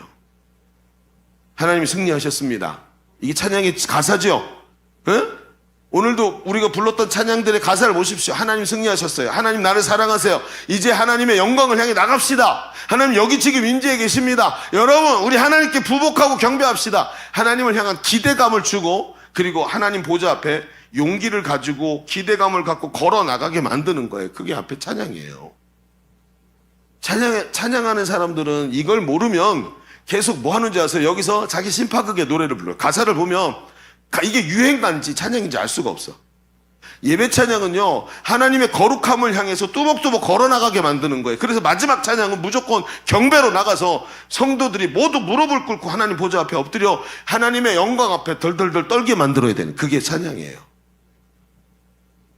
하나님이 승리하셨습니다. 이게 찬양의 가사죠? 에? 오늘도 우리가 불렀던 찬양들의 가사를 보십시오. 하나님 승리하셨어요. 하나님 나를 사랑하세요. 이제 하나님의 영광을 향해 나갑시다. 하나님 여기 지금 임재해 계십니다. 여러분, 우리 하나님께 부복하고 경배합시다. 하나님을 향한 기대감을 주고, 그리고 하나님 보좌 앞에 용기를 가지고 기대감을 갖고 걸어 나가게 만드는 거예요. 그게 앞에 찬양이에요. 찬양하는 사람들은 이걸 모르면 계속 뭐 하는지 아세요? 여기서 자기 심파극의 노래를 불러요. 가사를 보면 이게 유행가인지 찬양인지 알 수가 없어. 예배 찬양은요, 하나님의 거룩함을 향해서 뚜벅뚜벅 걸어나가게 만드는 거예요. 그래서 마지막 찬양은 무조건 경배로 나가서 성도들이 모두 무릎을 꿇고 하나님 보좌 앞에 엎드려 하나님의 영광 앞에 덜덜덜 떨게 만들어야 되는, 그게 찬양이에요.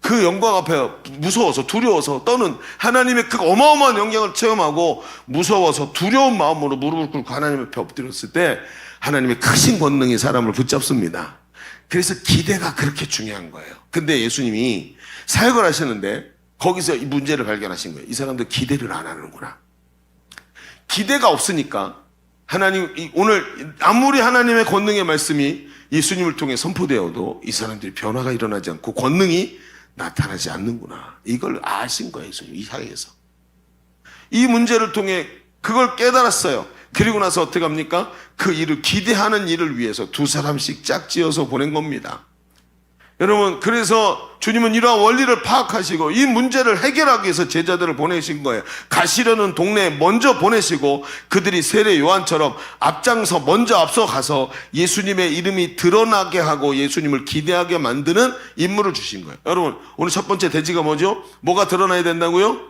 그 영광 앞에 무서워서 두려워서 떠는 하나님의 그 어마어마한 영광을 체험하고 무서워서 두려운 마음으로 무릎을 꿇고 하나님 앞에 엎드렸을 때 하나님의 크신 권능이 사람을 붙잡습니다. 그래서 기대가 그렇게 중요한 거예요. 근데 예수님이 사역을 하시는데 거기서 이 문제를 발견하신 거예요. 이 사람들 기대를 안 하는구나. 기대가 없으니까 하나님, 오늘 아무리 하나님의 권능의 말씀이 예수님을 통해 선포되어도 이 사람들이 변화가 일어나지 않고 권능이 나타나지 않는구나. 이걸 아신 거예요, 예수님. 이 사회에서. 이 문제를 통해 그걸 깨달았어요. 그리고 나서 어떻게 합니까? 그 일을, 기대하는 일을 위해서 두 사람씩 짝지어서 보낸 겁니다. 여러분, 그래서 주님은 이러한 원리를 파악하시고 이 문제를 해결하기 위해서 제자들을 보내신 거예요. 가시려는 동네에 먼저 보내시고 그들이 세례 요한처럼 먼저 앞서가서 예수님의 이름이 드러나게 하고 예수님을 기대하게 만드는 임무를 주신 거예요. 여러분, 오늘 첫 번째 대지가 뭐죠? 뭐가 드러나야 된다고요?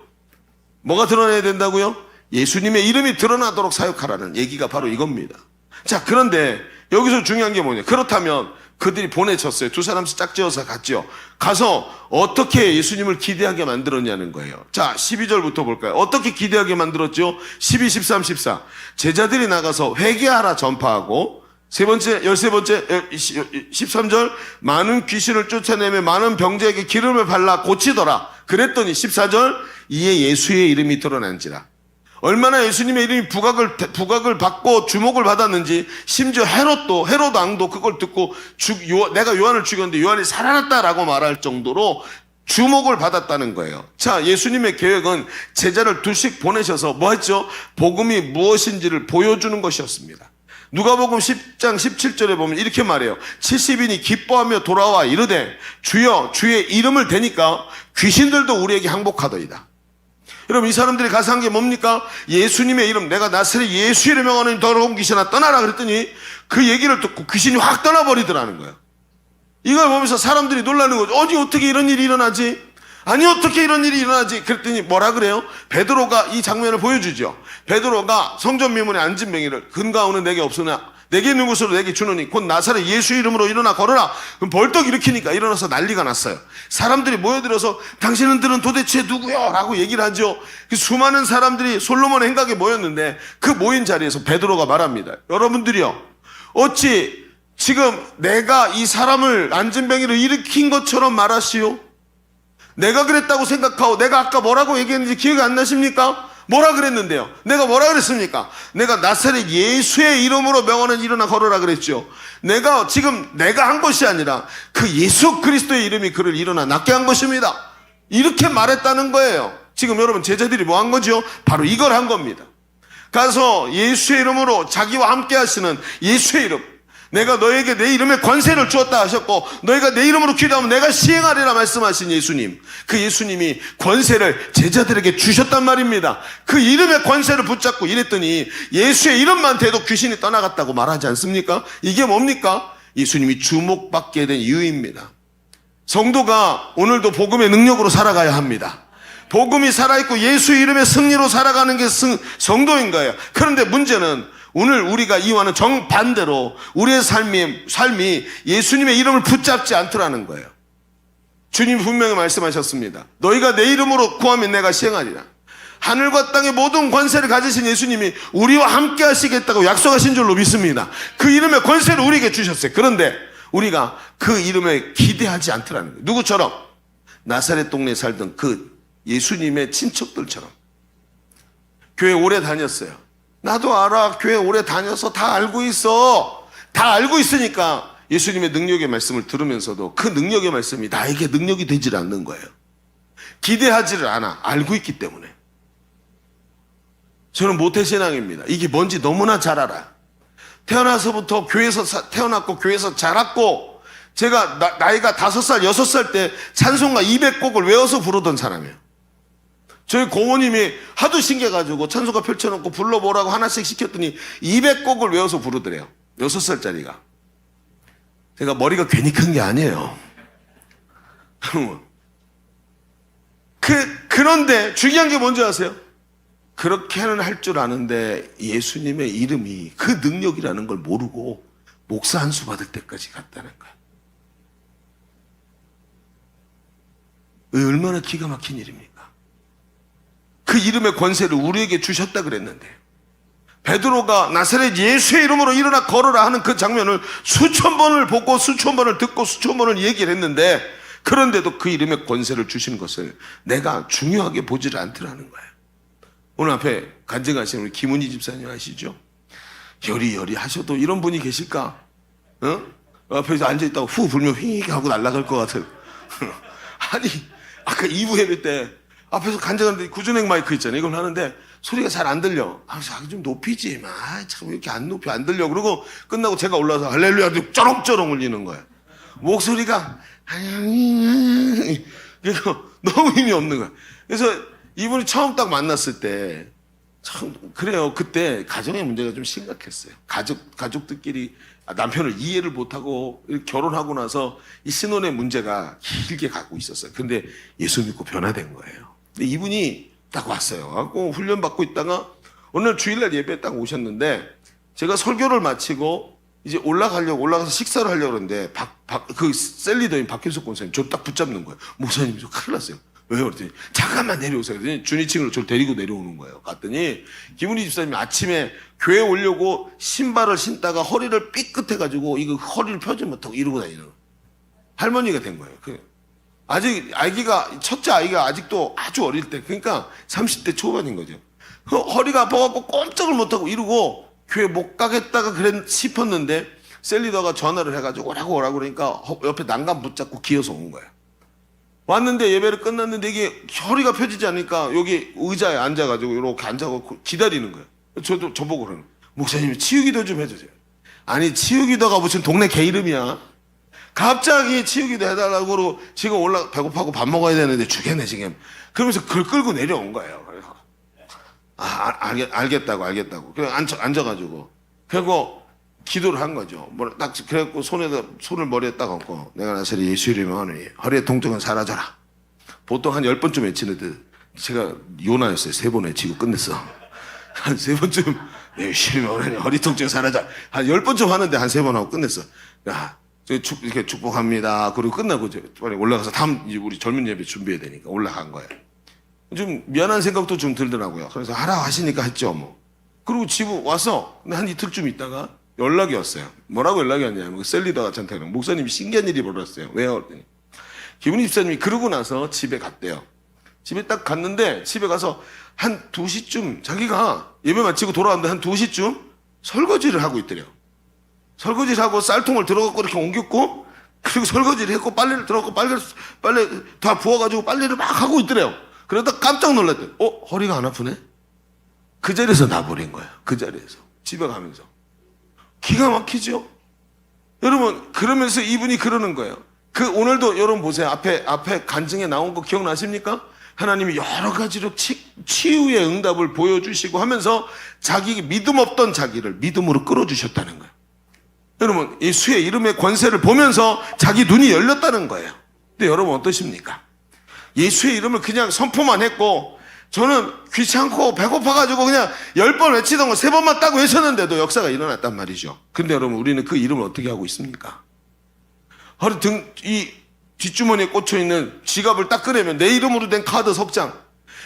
뭐가 드러나야 된다고요? 예수님의 이름이 드러나도록 사역하라는 얘기가 바로 이겁니다. 자, 그런데 여기서 중요한 게 뭐냐? 그렇다면 그들이 보내쳤어요. 두 사람씩 짝지어서 갔죠. 가서 어떻게 예수님을 기대하게 만들었냐는 거예요. 자, 12절부터 볼까요? 어떻게 기대하게 만들었죠? 12, 13, 14. 제자들이 나가서 회개하라 전파하고, 열세 번째 13절, 많은 귀신을 쫓아내며 많은 병자에게 기름을 발라 고치더라. 그랬더니 14절, 이에 예수의 이름이 드러난지라. 얼마나 예수님의 이름이 부각을 받고 주목을 받았는지, 심지어 헤롯 왕도 그걸 듣고 내가 요한을 죽였는데 요한이 살아났다라고 말할 정도로 주목을 받았다는 거예요. 자, 예수님의 계획은 제자를 둘씩 보내셔서 뭐 했죠? 복음이 무엇인지를 보여주는 것이었습니다. 누가복음 10장 17절에 보면 이렇게 말해요. 70인이 기뻐하며 돌아와 이르되 주여 주의 이름을 대니까 귀신들도 우리에게 항복하더이다. 여러분, 이 사람들이 가서 한 게 뭡니까? 예수님의 이름, 내가 나사렛 예수의 이름을 명하는 더러운 귀신아 떠나라 그랬더니 그 얘기를 듣고 귀신이 확 떠나버리더라는 거예요. 이걸 보면서 사람들이 놀라는 거죠. 어떻게 이런 일이 일어나지? 아니, 어떻게 이런 일이 일어나지? 그랬더니 뭐라 그래요? 베드로가 이 장면을 보여주죠. 베드로가 성전 미문에 앉은 맹인을 근가오는 내게 없으나 내게 있는 곳으로 내게 주노니 곧 나사렛 예수 이름으로 일어나 걸어라. 그럼 벌떡 일으키니까 일어나서 난리가 났어요. 사람들이 모여들어서 당신들은 도대체 누구요? 라고 얘기를 하죠. 그 수많은 사람들이 솔로몬의 행각에 모였는데 그 모인 자리에서 베드로가 말합니다. 여러분들이요, 어찌 지금 내가 이 사람을 앉은뱅이를 일으킨 것처럼 말하시오? 내가 그랬다고 생각하고 내가 아까 뭐라고 얘기했는지 기억이 안 나십니까? 뭐라 그랬는데요? 내가 뭐라 그랬습니까? 내가 나사렛 예수의 이름으로 명하는 일어나 걸어라 그랬죠. 내가 한 것이 아니라 그 예수 그리스도의 이름이 그를 일어나 낫게 한 것입니다. 이렇게 말했다는 거예요. 지금 여러분, 제자들이 뭐 한 거죠? 바로 이걸 한 겁니다. 가서 예수의 이름으로 자기와 함께 하시는 예수의 이름, 내가 너에게 내 이름의 권세를 주었다 하셨고 너희가 내 이름으로 기도하면 내가 시행하리라 말씀하신 예수님, 그 예수님이 권세를 제자들에게 주셨단 말입니다. 그 이름의 권세를 붙잡고 이랬더니 예수의 이름만 대도 귀신이 떠나갔다고 말하지 않습니까? 이게 뭡니까? 예수님이 주목받게 된 이유입니다. 성도가 오늘도 복음의 능력으로 살아가야 합니다. 복음이 살아있고 예수 이름의 승리로 살아가는 게 성도인 거예요. 그런데 문제는 오늘 우리가 이와는 정반대로 우리의 삶이 예수님의 이름을 붙잡지 않더라는 거예요. 주님 분명히 말씀하셨습니다. 너희가 내 이름으로 구하면 내가 시행하리라. 하늘과 땅의 모든 권세를 가지신 예수님이 우리와 함께 하시겠다고 약속하신 줄로 믿습니다. 그 이름의 권세를 우리에게 주셨어요. 그런데 우리가 그 이름에 기대하지 않더라는 거예요. 누구처럼? 나사렛 동네에 살던 그 예수님의 친척들처럼. 교회 오래 다녔어요. 나도 알아. 교회 오래 다녀서 다 알고 있어. 다 알고 있으니까 예수님의 능력의 말씀을 들으면서도 그 능력의 말씀이 나에게 능력이 되질 않는 거예요. 기대하지를 않아. 알고 있기 때문에. 저는 모태신앙입니다. 이게 뭔지 너무나 잘 알아요. 태어나서부터 교회에서 태어났고 교회에서 자랐고 제가 나이가 5살, 6살 때 찬송가 200곡을 외워서 부르던 사람이에요. 저희 고모님이 하도 신기해가지고 찬송가 펼쳐놓고 불러보라고 하나씩 시켰더니 200곡을 외워서 부르더래요. 6살짜리가. 제가 머리가 괜히 큰 게 아니에요. 그런데 중요한 게 뭔지 아세요? 그렇게는 할 줄 아는데 예수님의 이름이 그 능력이라는 걸 모르고 목사 한 수 받을 때까지 갔다는 거야. 얼마나 기가 막힌 일입니까? 그 이름의 권세를 우리에게 주셨다 그랬는데 베드로가 나사렛 예수의 이름으로 일어나 걸어라 하는 그 장면을 수천 번을 보고 수천 번을 듣고 수천 번을 얘기를 했는데 그런데도 그 이름의 권세를 주신 것을 내가 중요하게 보지를 않더라는 거예요. 오늘 앞에 간증하신 우리 김은희 집사님 아시죠? 여리여리 하셔도 이런 분이 계실까? 어? 앞에서 앉아있다가 후 불면 휙 하고 날아갈 것 같은. 아니 아까 2부 예배 때 앞에서 간증하는데 구준행 마이크 있잖아요. 이걸 하는데 소리가 잘 안 들려. 아, 좀 높이지. 참 이렇게 안 높이 안 들려. 그러고 끝나고 제가 올라와서 할렐루야 쩌렁쩌렁 울리는 거예요. 목소리가 그래서 너무 힘이 없는 거야. 그래서 이분이 처음 딱 만났을 때 참 그래요. 그때 가정의 문제가 좀 심각했어요. 가족들끼리 남편을 이해를 못하고 결혼하고 나서 이 신혼의 문제가 길게 가고 있었어요. 근데 예수 믿고 변화된 거예요. 근데 이분이 딱 왔어요. 하고 훈련 받고 있다가 어느 날 주일날 예배에 딱 오셨는데 제가 설교를 마치고 이제 올라가서 식사를 하려고 그러는데 그 셀리더인 박현석 권사님 저 딱 붙잡는 거예요. 목사님 저 큰일 났어요. 왜요? 그랬더니 잠깐만 내려오세요. 그랬더니 준이층으로 저를 데리고 내려오는 거예요. 갔더니 김은희 집사님이 아침에 교회 오려고 신발을 신다가 허리를 삐끗해가지고 이거 허리를 펴지 못하고 이러고 다니는 거예요. 할머니가 된 거예요. 아직 첫째 아이가 아직도 아주 어릴 때 그러니까 30대 초반인 거죠. 허리가 아파갖고 꼼짝을 못하고 이러고 교회 못 가겠다가 싶었는데 셀리더가 전화를 해가지고 오라고 그러니까 옆에 난간 붙잡고 기어서 온 거예요. 왔는데 예배를 끝났는데 이게 허리가 펴지지 않으니까 여기 의자에 앉아가지고 이렇게 앉아갖고 기다리는 거예요. 저보고 그러는 거예요. 목사님 치유기도 좀 해주세요. 아니 치유기도가 무슨 동네 개 이름이야. 갑자기 치유기도 해달라고 그러고 지금 배고파고 밥 먹어야 되는데 주겠네 지금. 그러면서 그걸 끌고 내려온 거예요. 그래서 알겠다고. 그래 앉아가지고 그리고 기도를 한 거죠. 딱 그래갖고 손을 머리에 딱 얹고 내가 나사렛 예수 이름으로 하노니 허리의 통증은 사라져라. 보통 한 10번쯤 외치는데 제가 요나였어요. 3번 외치고 끝냈어. 한 3번쯤 예수 이름으로 하노니 허리 통증 사라져. 한 10번쯤 하는데 한 3번 하고 끝냈어. 야, 이렇게 축복합니다. 그리고 끝나고 빨리 올라가서 다음 이제 우리 젊은 예배 준비해야 되니까 올라간 거예요. 좀 미안한 생각도 좀 들더라고요. 그래서 하라 하시니까 했죠 뭐. 그리고 집에 와서 한 이틀쯤 있다가 연락이 왔어요. 뭐라고 연락이 왔냐면 셀리더가 저한테 목사님이 신기한 일이 벌어졌어요. 왜요? 그랬더니 김은희 집사님이 그러고 나서 집에 갔대요. 집에 딱 갔는데 집에 가서 한 2시쯤 자기가 예배 마치고 돌아왔는데 한 2시쯤 설거지를 하고 있더래요. 설거지를 하고 쌀통을 들어갖고 이렇게 옮겼고 그리고 설거지를 했고 빨래를 들어갖고 빨래 다 부어가지고 빨래를 막 하고 있더래요. 그러다 깜짝 놀랐대요. 허리가 안 아프네? 그 자리에서 나버린 거예요. 그 자리에서 집에 가면서. 기가 막히죠? 여러분, 그러면서 이분이 그러는 거예요. 오늘도 여러분 보세요. 앞에 간증에 나온 거 기억나십니까? 하나님이 여러 가지로 치유의 응답을 보여주시고 하면서 자기 믿음 없던 자기를 믿음으로 끌어주셨다는 거예요. 여러분, 예수의 이름의 권세를 보면서 자기 눈이 열렸다는 거예요. 근데 여러분 어떠십니까? 예수의 이름을 그냥 선포만 했고 저는 귀찮고 배고파가지고 그냥 10번 외치던 거 3번만 딱 외쳤는데도 역사가 일어났단 말이죠. 근데 여러분 우리는 그 이름을 어떻게 하고 있습니까? 뒷주머니에 꽂혀있는 지갑을 딱 꺼내면 내 이름으로 된 카드 석장,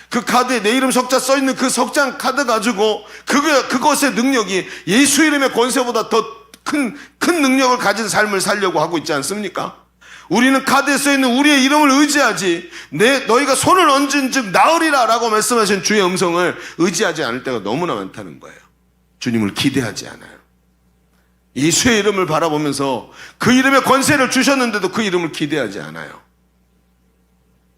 그 카드에 내 이름 석자 써있는 그 석장 카드 가지고 그것의 능력이 예수 이름의 권세보다 더 큰 능력을 가진 삶을 살려고 하고 있지 않습니까? 우리는 카드에 써있는 우리의 이름을 의지하지 너희가 손을 얹은 즉 나으리라 라고 말씀하신 주의 음성을 의지하지 않을 때가 너무나 많다는 거예요. 주님을 기대하지 않아요. 예수의 이름을 바라보면서 그 이름의 권세를 주셨는데도 그 이름을 기대하지 않아요.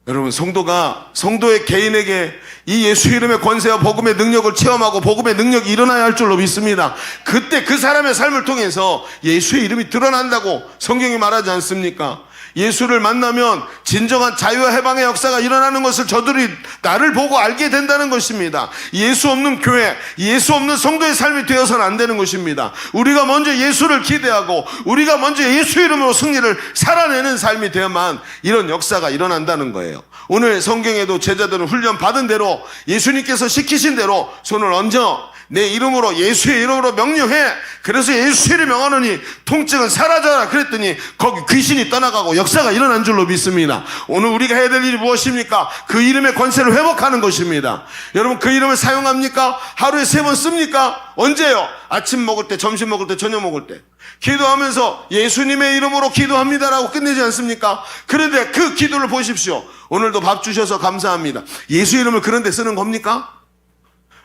여러분, 성도의 개인에게 이 예수 이름의 권세와 복음의 능력을 체험하고 복음의 능력이 일어나야 할 줄로 믿습니다. 그때 그 사람의 삶을 통해서 예수의 이름이 드러난다고 성경이 말하지 않습니까? 예수를 만나면 진정한 자유와 해방의 역사가 일어나는 것을 저들이 나를 보고 알게 된다는 것입니다. 예수 없는 교회, 예수 없는 성도의 삶이 되어서는 안 되는 것입니다. 우리가 먼저 예수를 기대하고 우리가 먼저 예수 이름으로 승리를 살아내는 삶이 되어야만 이런 역사가 일어난다는 거예요. 오늘 성경에도 제자들은 훈련 받은 대로 예수님께서 시키신 대로 손을 얹어 내 이름으로 예수의 이름으로 명령해. 그래서 예수를 명하노니 통증은 사라져라 그랬더니 거기 귀신이 떠나가고 역사가 일어난 줄로 믿습니다. 오늘 우리가 해야 될 일이 무엇입니까? 그 이름의 권세를 회복하는 것입니다. 여러분, 그 이름을 사용합니까? 하루에 3번 씁니까? 언제요? 아침 먹을 때, 점심 먹을 때, 저녁 먹을 때. 기도하면서 예수님의 이름으로 기도합니다라고 끝내지 않습니까? 그런데 그 기도를 보십시오. 오늘도 밥 주셔서 감사합니다. 예수 이름을 그런 데 쓰는 겁니까?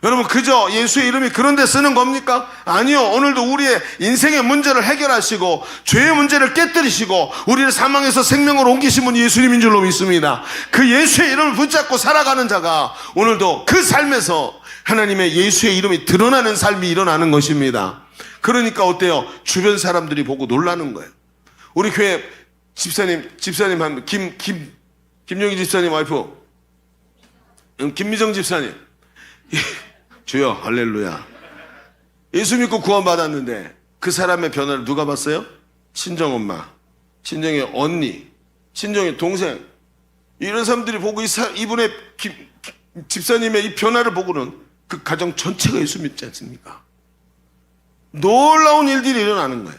여러분, 그저 예수의 이름이 그런 데 쓰는 겁니까? 아니요. 오늘도 우리의 인생의 문제를 해결하시고 죄의 문제를 깨뜨리시고 우리를 사망에서 생명으로 옮기신 분이 예수님인 줄로 믿습니다. 그 예수의 이름을 붙잡고 살아가는 자가 오늘도 그 삶에서 하나님의 예수의 이름이 드러나는 삶이 일어나는 것입니다. 그러니까 어때요? 주변 사람들이 보고 놀라는 거예요. 우리 교회 집사님 한 김용희 집사님 와이프 김미정 집사님 주여 할렐루야. 예수 믿고 구원받았는데 그 사람의 변화를 누가 봤어요? 친정엄마, 친정의 언니, 친정의 동생, 이런 사람들이 보고 이분의 집사님의 이 변화를 보고는 그 가정 전체가 예수 믿지 않습니까? 놀라운 일들이 일어나는 거예요.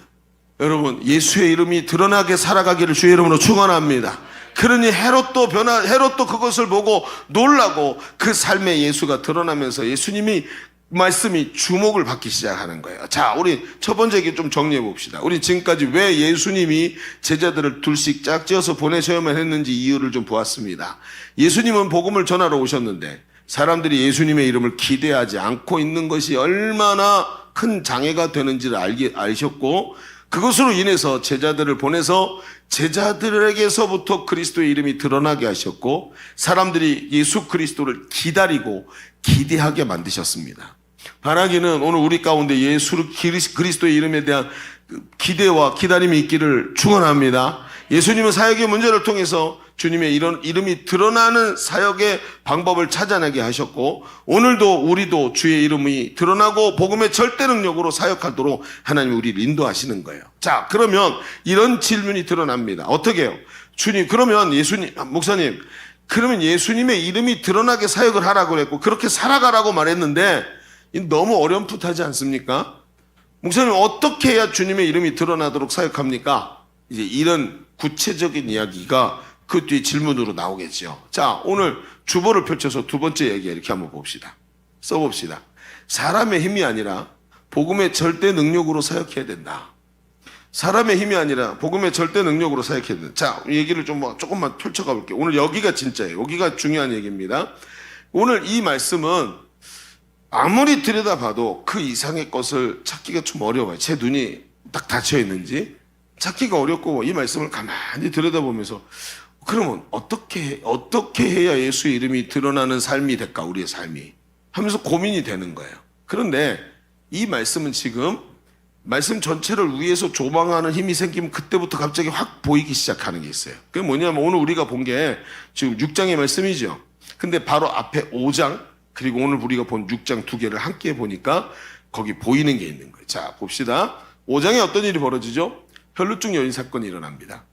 여러분, 예수의 이름이 드러나게 살아가기를 주의 이름으로 축원합니다. 그러니 헤롯도 그것을 보고 놀라고 그 삶에 예수가 드러나면서 예수님이 말씀이 주목을 받기 시작하는 거예요. 자, 우리 첫 번째 얘기 좀 정리해 봅시다. 우리 지금까지 왜 예수님이 제자들을 둘씩 짝지어서 보내셔야만 했는지 이유를 좀 보았습니다. 예수님은 복음을 전하러 오셨는데 사람들이 예수님의 이름을 기대하지 않고 있는 것이 얼마나 큰 장애가 되는지를 아셨고, 그것으로 인해서 제자들을 보내서 제자들에게서부터 그리스도의 이름이 드러나게 하셨고 사람들이 예수 그리스도를 기다리고 기대하게 만드셨습니다. 바라기는 오늘 우리 가운데 예수 그리스도의 이름에 대한 기대와 기다림이 있기를 축원합니다. 예수님은 사역의 문제를 통해서 주님의 이런 이름이 드러나는 사역의 방법을 찾아내게 하셨고 오늘도 우리도 주의 이름이 드러나고 복음의 절대 능력으로 사역하도록 하나님이 우리를 인도하시는 거예요. 자, 그러면 이런 질문이 드러납니다. 어떻게 해요? 주님, 그러면 목사님, 그러면 예수님의 이름이 드러나게 사역을 하라고 그랬고 그렇게 살아가라고 말했는데 너무 어렴풋하지 않습니까? 목사님, 어떻게 해야 주님의 이름이 드러나도록 사역합니까? 이제 이런 구체적인 이야기가 그 뒤에 질문으로 나오겠죠. 자, 오늘 주보를 펼쳐서 두 번째 얘기 이렇게 한번 봅시다. 써봅시다. 사람의 힘이 아니라 복음의 절대 능력으로 사역해야 된다. 사람의 힘이 아니라 복음의 절대 능력으로 사역해야 된다. 자, 얘기를 조금만 펼쳐가 볼게요. 오늘 여기가 진짜예요. 여기가 중요한 얘기입니다. 오늘 이 말씀은 아무리 들여다봐도 그 이상의 것을 찾기가 좀 어려워요. 제 눈이 딱 닫혀 있는지 찾기가 어렵고 이 말씀을 가만히 들여다보면서 그러면 어떻게 해야 예수의 이름이 드러나는 삶이 될까, 우리의 삶이 하면서 고민이 되는 거예요. 그런데 이 말씀은 지금 말씀 전체를 위해서 조망하는 힘이 생기면 그때부터 갑자기 확 보이기 시작하는 게 있어요. 그게 뭐냐면 오늘 우리가 본 게 지금 6장의 말씀이죠. 근데 바로 앞에 5장 그리고 오늘 우리가 본 6장 두 개를 함께 보니까 거기 보이는 게 있는 거예요. 자, 봅시다. 5장에 어떤 일이 벌어지죠? 혈루증 여인 사건이 일어납니다.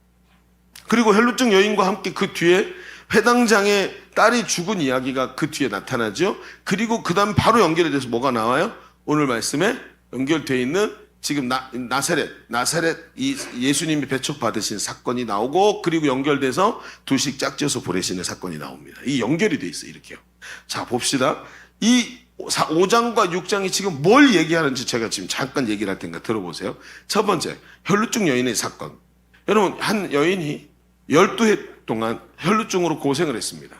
그리고 혈루증 여인과 함께 그 뒤에 회당장의 딸이 죽은 이야기가 그 뒤에 나타나죠. 그리고 그 다음 바로 연결이 돼서 뭐가 나와요? 오늘 말씀에 연결되어 있는 지금 나사렛 이 예수님이 배척받으신 사건이 나오고 그리고 연결돼서 두식 짝지어서 보내시는 사건이 나옵니다. 이 연결이 돼 있어요. 이렇게요. 자, 봅시다. 이 5장과 6장이 지금 뭘 얘기하는지 제가 지금 잠깐 얘기를 할 테니까 들어보세요. 첫 번째, 혈루증 여인의 사건. 여러분, 한 여인이 12해 동안 혈루증으로 고생을 했습니다.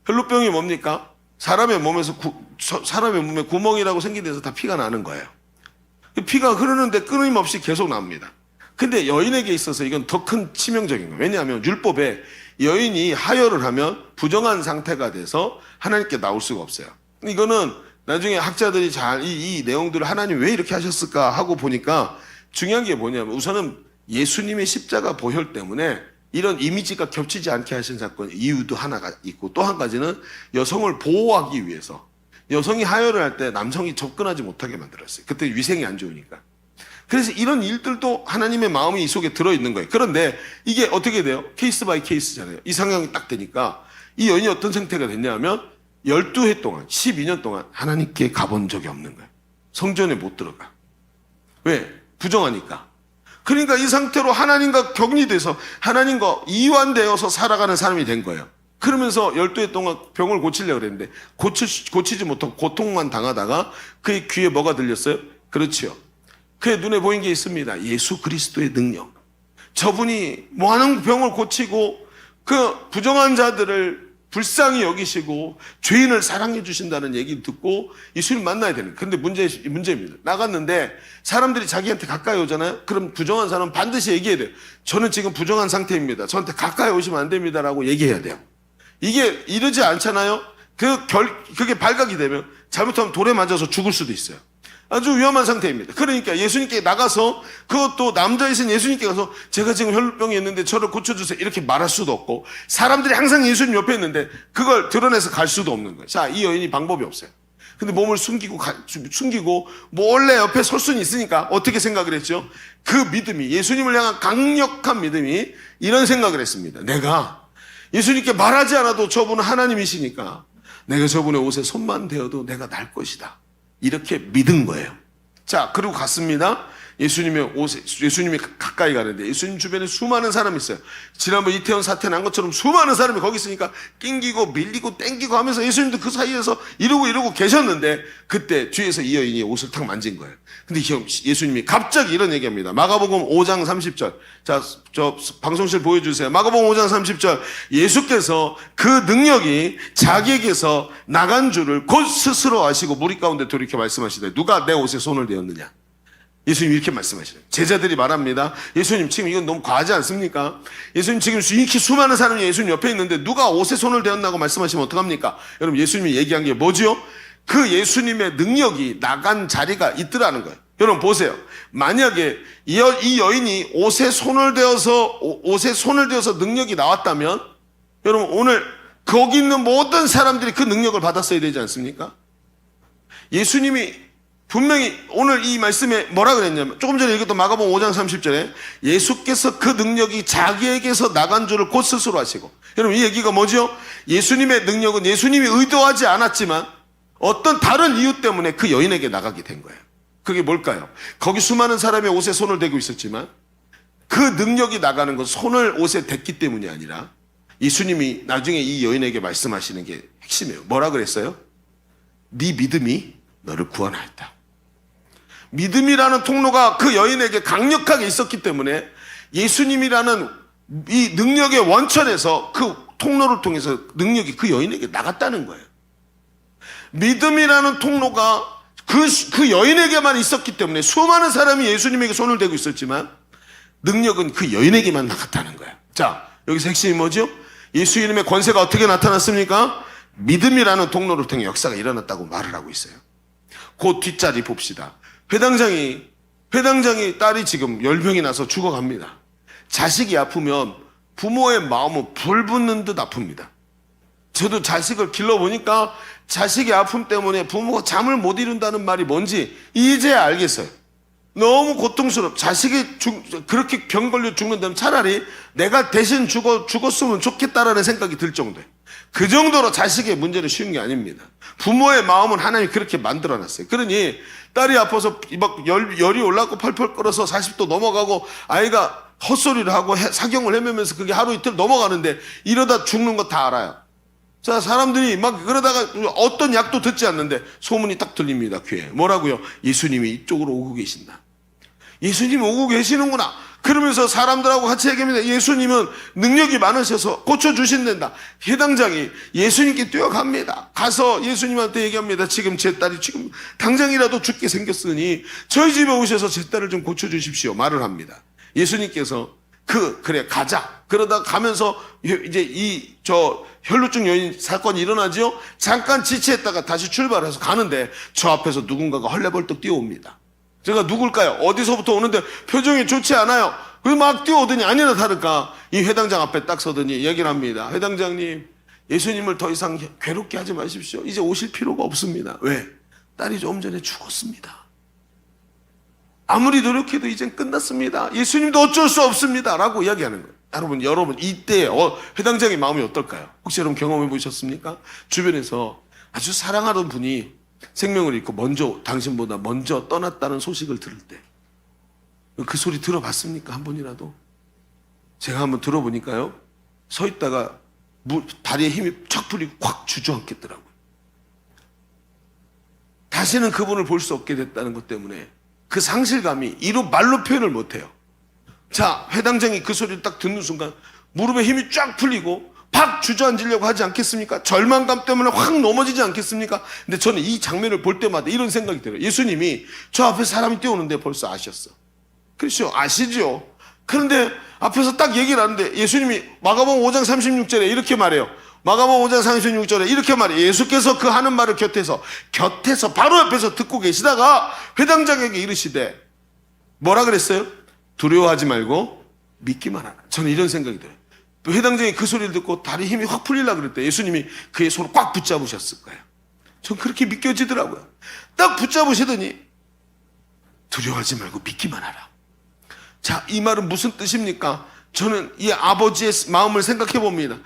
혈루병이 뭡니까? 사람의 몸에 구멍이라고 생긴 데서 다 피가 나는 거예요. 피가 흐르는데 끊임없이 계속 나옵니다. 근데 여인에게 있어서 이건 더 큰 치명적인 거예요. 왜냐하면 율법에 여인이 하혈을 하면 부정한 상태가 돼서 하나님께 나올 수가 없어요. 이거는 나중에 학자들이 이 내용들을 하나님 왜 이렇게 하셨을까 하고 보니까 중요한 게 뭐냐면 우선은 예수님의 십자가 보혈 때문에 이런 이미지가 겹치지 않게 하신 사건 이유도 하나가 있고 또 한 가지는 여성을 보호하기 위해서 여성이 하혈을 할 때 남성이 접근하지 못하게 만들었어요. 그때 위생이 안 좋으니까. 그래서 이런 일들도 하나님의 마음이 이 속에 들어있는 거예요. 그런데 이게 어떻게 돼요? 케이스 바이 케이스잖아요. 이 상황이 딱 되니까 이 여인이 어떤 상태가 됐냐면 12해 동안 12년 동안 하나님께 가본 적이 없는 거예요. 성전에 못 들어가. 왜? 부정하니까. 그러니까 이 상태로 하나님과 격리돼서 하나님과 이완되어서 살아가는 사람이 된 거예요. 그러면서 12해 동안 병을 고치려고 그랬는데 고치지 못하고 고통만 당하다가 그의 귀에 뭐가 들렸어요? 그렇지요. 그의 눈에 보인 게 있습니다. 예수 그리스도의 능력. 저분이 많은 병을 고치고 그 부정한 자들을 불쌍히 여기시고 죄인을 사랑해 주신다는 얘기를 듣고 예수님 만나야 되는. 근데 문제입니다. 나갔는데 사람들이 자기한테 가까이 오잖아요. 그럼 부정한 사람은 반드시 얘기해야 돼요. 저는 지금 부정한 상태입니다. 저한테 가까이 오시면 안 됩니다라고 얘기해야 돼요. 이게 이러지 않잖아요. 그게 발각이 되면 잘못하면 돌에 맞아서 죽을 수도 있어요. 아주 위험한 상태입니다. 그러니까 예수님께 나가서 그것도 남자이신 예수님께 가서 제가 지금 혈루병이 있는데 저를 고쳐주세요 이렇게 말할 수도 없고 사람들이 항상 예수님 옆에 있는데 그걸 드러내서 갈 수도 없는 거예요. 자, 이 여인이 방법이 없어요. 근데 몸을 숨기고 몰래 옆에 설 수는 있으니까 어떻게 생각을 했죠? 그 믿음이 예수님을 향한 강력한 믿음이 이런 생각을 했습니다. 내가 예수님께 말하지 않아도 저분은 하나님이시니까 내가 저분의 옷에 손만 대어도 내가 날 것이다. 이렇게 믿은 거예요. 자, 그리고 갔습니다. 예수님이 가까이 가는데 예수님 주변에 수많은 사람이 있어요. 지난번 이태원 사태 난 것처럼 수많은 사람이 거기 있으니까 낑기고 밀리고 땡기고 하면서 예수님도 그 사이에서 이러고 계셨는데 그때 뒤에서 이 여인이 옷을 탁 만진 거예요. 근데 예수님이 갑자기 이런 얘기합니다. 마가복음 5장 30절. 자, 저 방송실 보여주세요. 마가복음 5장 30절. 예수께서 그 능력이 자기에게서 나간 줄을 곧 스스로 아시고 무리 가운데 돌이켜 말씀하시되 누가 내 옷에 손을 대었느냐. 예수님 이렇게 말씀하시는 제자들이 말합니다. 예수님 지금 이건 너무 과하지 않습니까? 예수님 지금 이렇게 수많은 사람이 예수님 옆에 있는데 누가 옷에 손을 대었나고 말씀하시면 어떡합니까? 여러분 예수님이 얘기한 게 뭐지요? 그 예수님의 능력이 나간 자리가 있더라는 거예요. 여러분 보세요. 만약에 이 여인이 옷에 손을 대어서 능력이 나왔다면 여러분 오늘 거기 있는 모든 사람들이 그 능력을 받았어야 되지 않습니까? 예수님이 분명히 오늘 이 말씀에 뭐라 그랬냐면 조금 전에 읽었던 마가복음 5장 30절에 예수께서 그 능력이 자기에게서 나간 줄을 곧 스스로 하시고 여러분 이 얘기가 뭐죠? 예수님의 능력은 예수님이 의도하지 않았지만 어떤 다른 이유 때문에 그 여인에게 나가게 된 거예요. 그게 뭘까요? 거기 수많은 사람의 옷에 손을 대고 있었지만 그 능력이 나가는 건 손을 옷에 댔기 때문이 아니라 예수님이 나중에 이 여인에게 말씀하시는 게 핵심이에요. 뭐라 그랬어요? 네 믿음이 너를 구원하였다. 믿음이라는 통로가 그 여인에게 강력하게 있었기 때문에 예수님이라는 이 능력의 원천에서 그 통로를 통해서 능력이 그 여인에게 나갔다는 거예요. 믿음이라는 통로가 그 여인에게만 있었기 때문에 수많은 사람이 예수님에게 손을 대고 있었지만 능력은 그 여인에게만 나갔다는 거예요. 자, 여기서 핵심이 뭐죠? 예수 이름의 권세가 어떻게 나타났습니까? 믿음이라는 통로를 통해 역사가 일어났다고 말을 하고 있어요. 그 뒷자리 봅시다. 회당장이 딸이 지금 열병이 나서 죽어갑니다. 자식이 아프면 부모의 마음은 불붙는 듯 아픕니다. 저도 자식을 길러보니까 자식의 아픔 때문에 부모가 잠을 못 이룬다는 말이 뭔지 이제 알겠어요. 너무 고통스럽고 자식이 그렇게 병 걸려 죽는다면 차라리 내가 대신 죽었으면 좋겠다라는 생각이 들 정도예요. 그 정도로 자식의 문제는 쉬운 게 아닙니다. 부모의 마음은 하나님이 그렇게 만들어놨어요. 그러니 딸이 아파서 막 열이 올라고 펄펄 끓어서 40도 넘어가고 아이가 헛소리를 하고 사경을 헤매면서 그게 하루 이틀 넘어가는데 이러다 죽는 거 다 알아요. 자, 사람들이 막 그러다가 어떤 약도 듣지 않는데 소문이 딱 들립니다. 귀에. 뭐라고요? 예수님이 이쪽으로 오고 계신다. 예수님 오고 계시는구나. 그러면서 사람들하고 같이 얘기합니다. 예수님은 능력이 많으셔서 고쳐주신단다. 해당장이 예수님께 뛰어갑니다. 가서 예수님한테 얘기합니다. 지금 제 딸이 지금 당장이라도 죽게 생겼으니 저희 집에 오셔서 제 딸을 좀 고쳐주십시오. 말을 합니다. 예수님께서 그래 가자. 그러다 가면서 이제 혈루증 여인 사건이 일어나죠. 잠깐 지체했다가 다시 출발해서 가는데 저 앞에서 누군가가 헐레벌떡 뛰어옵니다. 제가 누굴까요? 어디서부터 오는데 표정이 좋지 않아요. 그래서 막 뛰어오더니 아니나 다를까 이 회당장 앞에 딱 서더니 얘기를 합니다. 회당장님, 예수님을 더 이상 괴롭게 하지 마십시오. 이제 오실 필요가 없습니다. 왜? 딸이 조금 전에 죽었습니다. 아무리 노력해도 이젠 끝났습니다. 예수님도 어쩔 수 없습니다. 라고 이야기하는 거예요. 여러분 이때 회당장의 마음이 어떨까요? 혹시 여러분 경험해 보셨습니까? 주변에서 아주 사랑하던 분이 생명을 잃고 당신보다 먼저 떠났다는 소식을 들을 때 그 소리 들어봤습니까? 한 번이라도? 제가 한번 들어보니까요, 서 있다가 다리에 힘이 척 풀리고 확 주저앉겠더라고요. 다시는 그분을 볼 수 없게 됐다는 것 때문에 그 상실감이 말로 표현을 못해요. 자, 회당장이 그 소리를 딱 듣는 순간 무릎에 힘이 쫙 풀리고 팍 주저앉으려고 하지 않겠습니까? 절망감 때문에 확 넘어지지 않겠습니까? 근데 저는 이 장면을 볼 때마다 이런 생각이 들어요. 예수님이 저 앞에 사람이 뛰어오는데 벌써 아셨어. 그렇죠? 아시죠? 그런데 앞에서 딱 얘기를 하는데 예수님이 마가복음 5장 36절에 이렇게 말해요. 마가복음 5장 36절에 이렇게 말해요. 예수께서 그 하는 말을 곁에서 바로 옆에서 듣고 계시다가 회당장에게 이르시되 뭐라 그랬어요? 두려워하지 말고 믿기만 하라. 저는 이런 생각이 들어요. 또 회당장이 그 소리를 듣고 다리 힘이 확 풀리려고 그랬대. 예수님이 그의 손을 꽉 붙잡으셨을 거예요. 전 그렇게 믿겨지더라고요. 딱 붙잡으시더니 두려워하지 말고 믿기만 하라. 자, 이 말은 무슨 뜻입니까? 저는 이 아버지의 마음을 생각해 봅니다.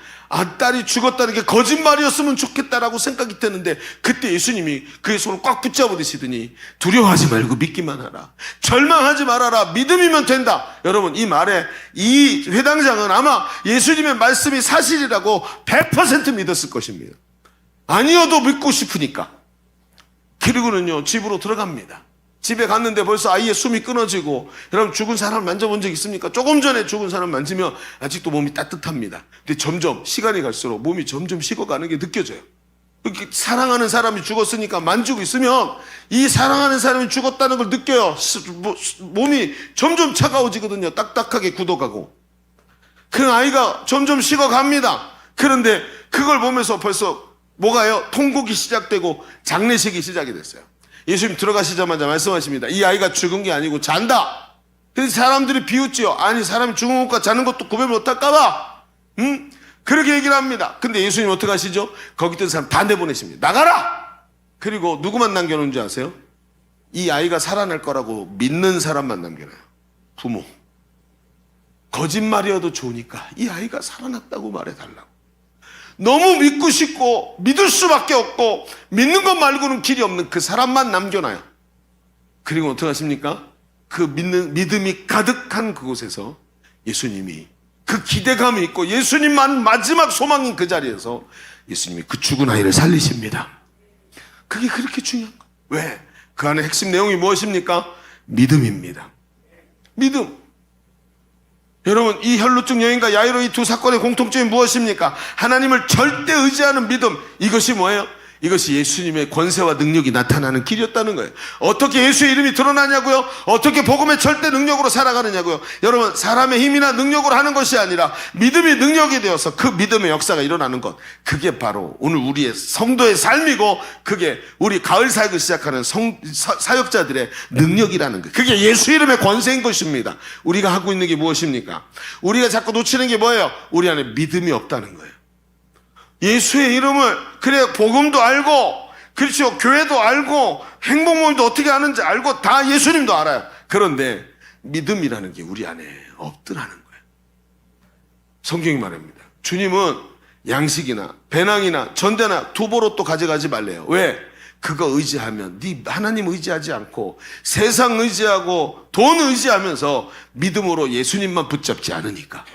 딸이 죽었다는 게 거짓말이었으면 좋겠다라고 생각이 드는데 그때 예수님이 그의 손을 꽉 붙잡아 드시더니 두려워하지 말고 믿기만 하라. 절망하지 말아라. 믿음이면 된다. 여러분, 이 말에 이 회당장은 아마 예수님의 말씀이 사실이라고 100% 믿었을 것입니다. 아니어도 믿고 싶으니까. 그리고는요, 집으로 들어갑니다. 집에 갔는데 벌써 아이의 숨이 끊어지고, 여러분 죽은 사람 만져본 적 있습니까? 조금 전에 죽은 사람 만지면 아직도 몸이 따뜻합니다. 근데 점점 시간이 갈수록 몸이 점점 식어가는 게 느껴져요. 이렇게 사랑하는 사람이 죽었으니까 만지고 있으면 이 사랑하는 사람이 죽었다는 걸 느껴요. 몸이 점점 차가워지거든요. 딱딱하게 굳어가고. 그 아이가 점점 식어갑니다. 그런데 그걸 보면서 벌써 뭐가요? 통곡이 시작되고 장례식이 시작이 됐어요. 예수님 들어가시자마자 말씀하십니다. 이 아이가 죽은 게 아니고 잔다. 그래서 사람들이 비웃지요. 아니, 사람이 죽은 것과 자는 것도 구별 못할까봐. 그렇게 얘기를 합니다. 근데 예수님 어떻게 하시죠? 거기 있던 사람 다 내보내십니다. 나가라! 그리고 누구만 남겨놓은 줄 아세요? 이 아이가 살아날 거라고 믿는 사람만 남겨놔요. 부모. 거짓말이어도 좋으니까 이 아이가 살아났다고 말해달라고. 너무 믿고 싶고 믿을 수밖에 없고 믿는 것 말고는 길이 없는 그 사람만 남겨놔요. 그리고 어떻게 하십니까? 그 믿음이 가득한 그곳에서 예수님이 그 기대감이 있고 예수님만 마지막 소망인 그 자리에서 예수님이 그 죽은 아이를 살리십니다. 그게 그렇게 중요한 거예요. 왜? 그 안에 핵심 내용이 무엇입니까? 믿음입니다. 믿음. 여러분, 이 혈루증 여인과 야이로 이 두 사건의 공통점이 무엇입니까? 하나님을 절대 의지하는 믿음. 이것이 뭐예요? 이것이 예수님의 권세와 능력이 나타나는 길이었다는 거예요. 어떻게 예수의 이름이 드러나냐고요? 어떻게 복음의 절대 능력으로 살아가느냐고요? 여러분, 사람의 힘이나 능력으로 하는 것이 아니라 믿음이 능력이 되어서 그 믿음의 역사가 일어나는 것, 그게 바로 오늘 우리의 성도의 삶이고 그게 우리 가을 사역을 시작하는 사역자들의 능력이라는 거예요. 그게 예수 이름의 권세인 것입니다. 우리가 하고 있는 게 무엇입니까? 우리가 자꾸 놓치는 게 뭐예요? 우리 안에 믿음이 없다는 거예요. 예수의 이름을, 그래, 복음도 알고, 그렇죠, 교회도 알고, 행복모임도 어떻게 하는지 알고, 다 예수님도 알아요. 그런데 믿음이라는 게 우리 안에 없더라는 거예요. 성경이 말합니다. 주님은 양식이나 배낭이나 전대나 두보로 또 가져가지 말래요. 왜? 그거 의지하면 네 하나님 의지하지 않고 세상 의지하고 돈 의지하면서 믿음으로 예수님만 붙잡지 않으니까.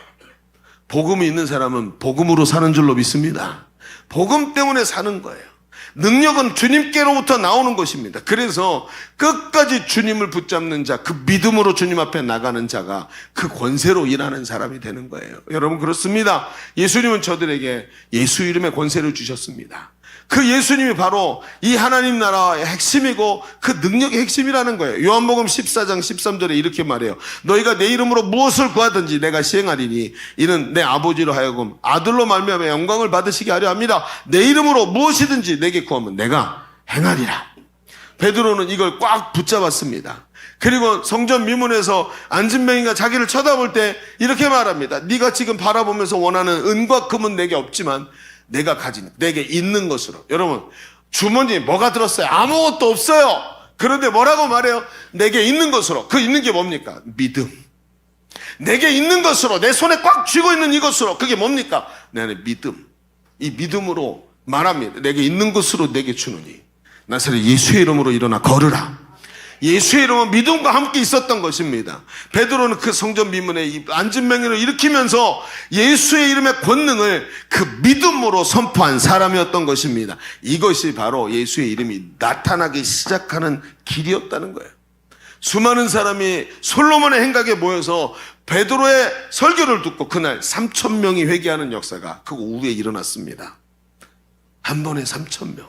복음이 있는 사람은 복음으로 사는 줄로 믿습니다. 복음 때문에 사는 거예요. 능력은 주님께로부터 나오는 것입니다. 그래서 끝까지 주님을 붙잡는 자, 그 믿음으로 주님 앞에 나가는 자가 그 권세로 일하는 사람이 되는 거예요. 여러분 그렇습니다. 예수님은 저들에게 예수 이름의 권세를 주셨습니다. 그 예수님이 바로 이 하나님 나라의 핵심이고 그 능력의 핵심이라는 거예요. 요한복음 14장 13절에 이렇게 말해요. 너희가 내 이름으로 무엇을 구하든지 내가 시행하리니 이는 내 아버지로 하여금 아들로 말미암아 영광을 받으시게 하려 합니다. 내 이름으로 무엇이든지 내게 구하면 내가 행하리라. 베드로는 이걸 꽉 붙잡았습니다. 그리고 성전 미문에서 안진뱅이가 자기를 쳐다볼 때 이렇게 말합니다. 네가 지금 바라보면서 원하는 은과 금은 내게 없지만 내가 가진, 내게 있는 것으로. 여러분, 주머니에 뭐가 들었어요? 아무것도 없어요. 그런데 뭐라고 말해요? 내게 있는 것으로. 그 있는 게 뭡니까? 믿음. 내게 있는 것으로, 내 손에 꽉 쥐고 있는 이것으로. 그게 뭡니까? 내 안에 믿음. 이 믿음으로 말합니다. 내게 있는 것으로 내게 주느니 나사렛 예수의 이름으로 일어나 걸으라. 예수의 이름은 믿음과 함께 있었던 것입니다. 베드로는 그 성전 미문에 안진뱅이를 일으키면서 예수의 이름의 권능을 그 믿음으로 선포한 사람이었던 것입니다. 이것이 바로 예수의 이름이 나타나기 시작하는 길이었다는 거예요. 수많은 사람이 솔로몬의 행각에 모여서 베드로의 설교를 듣고 그날 3,000명이 회개하는 역사가 그 오후에 일어났습니다. 한 번에 3,000명.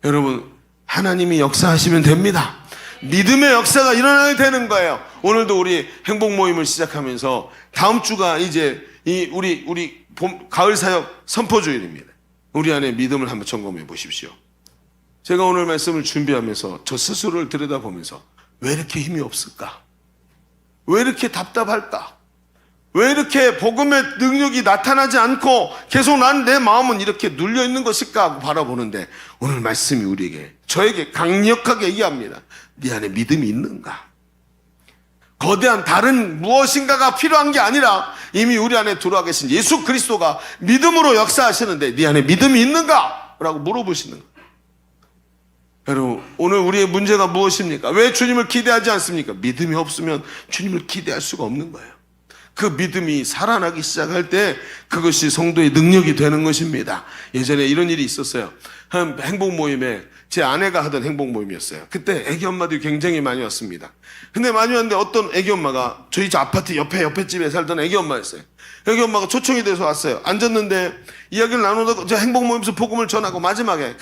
여러분, 하나님이 역사하시면 됩니다. 믿음의 역사가 일어나야 되는 거예요. 오늘도 우리 행복 모임을 시작하면서 다음 주가 이제 우리 가을 사역 선포주일입니다. 우리 안에 믿음을 한번 점검해 보십시오. 제가 오늘 말씀을 준비하면서 저 스스로를 들여다보면서 왜 이렇게 힘이 없을까? 왜 이렇게 답답할까? 왜 이렇게 복음의 능력이 나타나지 않고 계속 내 마음은 이렇게 눌려 있는 것일까 하고 바라보는데 오늘 말씀이 저에게 강력하게 얘기합니다. 네 안에 믿음이 있는가? 거대한 다른 무엇인가가 필요한 게 아니라 이미 우리 안에 들어와 계신 예수 그리스도가 믿음으로 역사하시는데 네 안에 믿음이 있는가? 라고 물어보시는 거예요. 여러분, 오늘 우리의 문제가 무엇입니까? 왜 주님을 기대하지 않습니까? 믿음이 없으면 주님을 기대할 수가 없는 거예요. 그 믿음이 살아나기 시작할 때 그것이 성도의 능력이 되는 것입니다. 예전에 이런 일이 있었어요. 한 행복 모임에 제 아내가 하던 행복 모임이었어요. 그때 애기 엄마들이 굉장히 많이 왔습니다. 근데 많이 왔는데 어떤 애기 엄마가 저희 집 아파트 옆에 집에 살던 애기 엄마였어요. 애기 엄마가 초청이 돼서 왔어요. 앉았는데 이야기를 나누다가 저 행복 모임에서 복음을 전하고 마지막에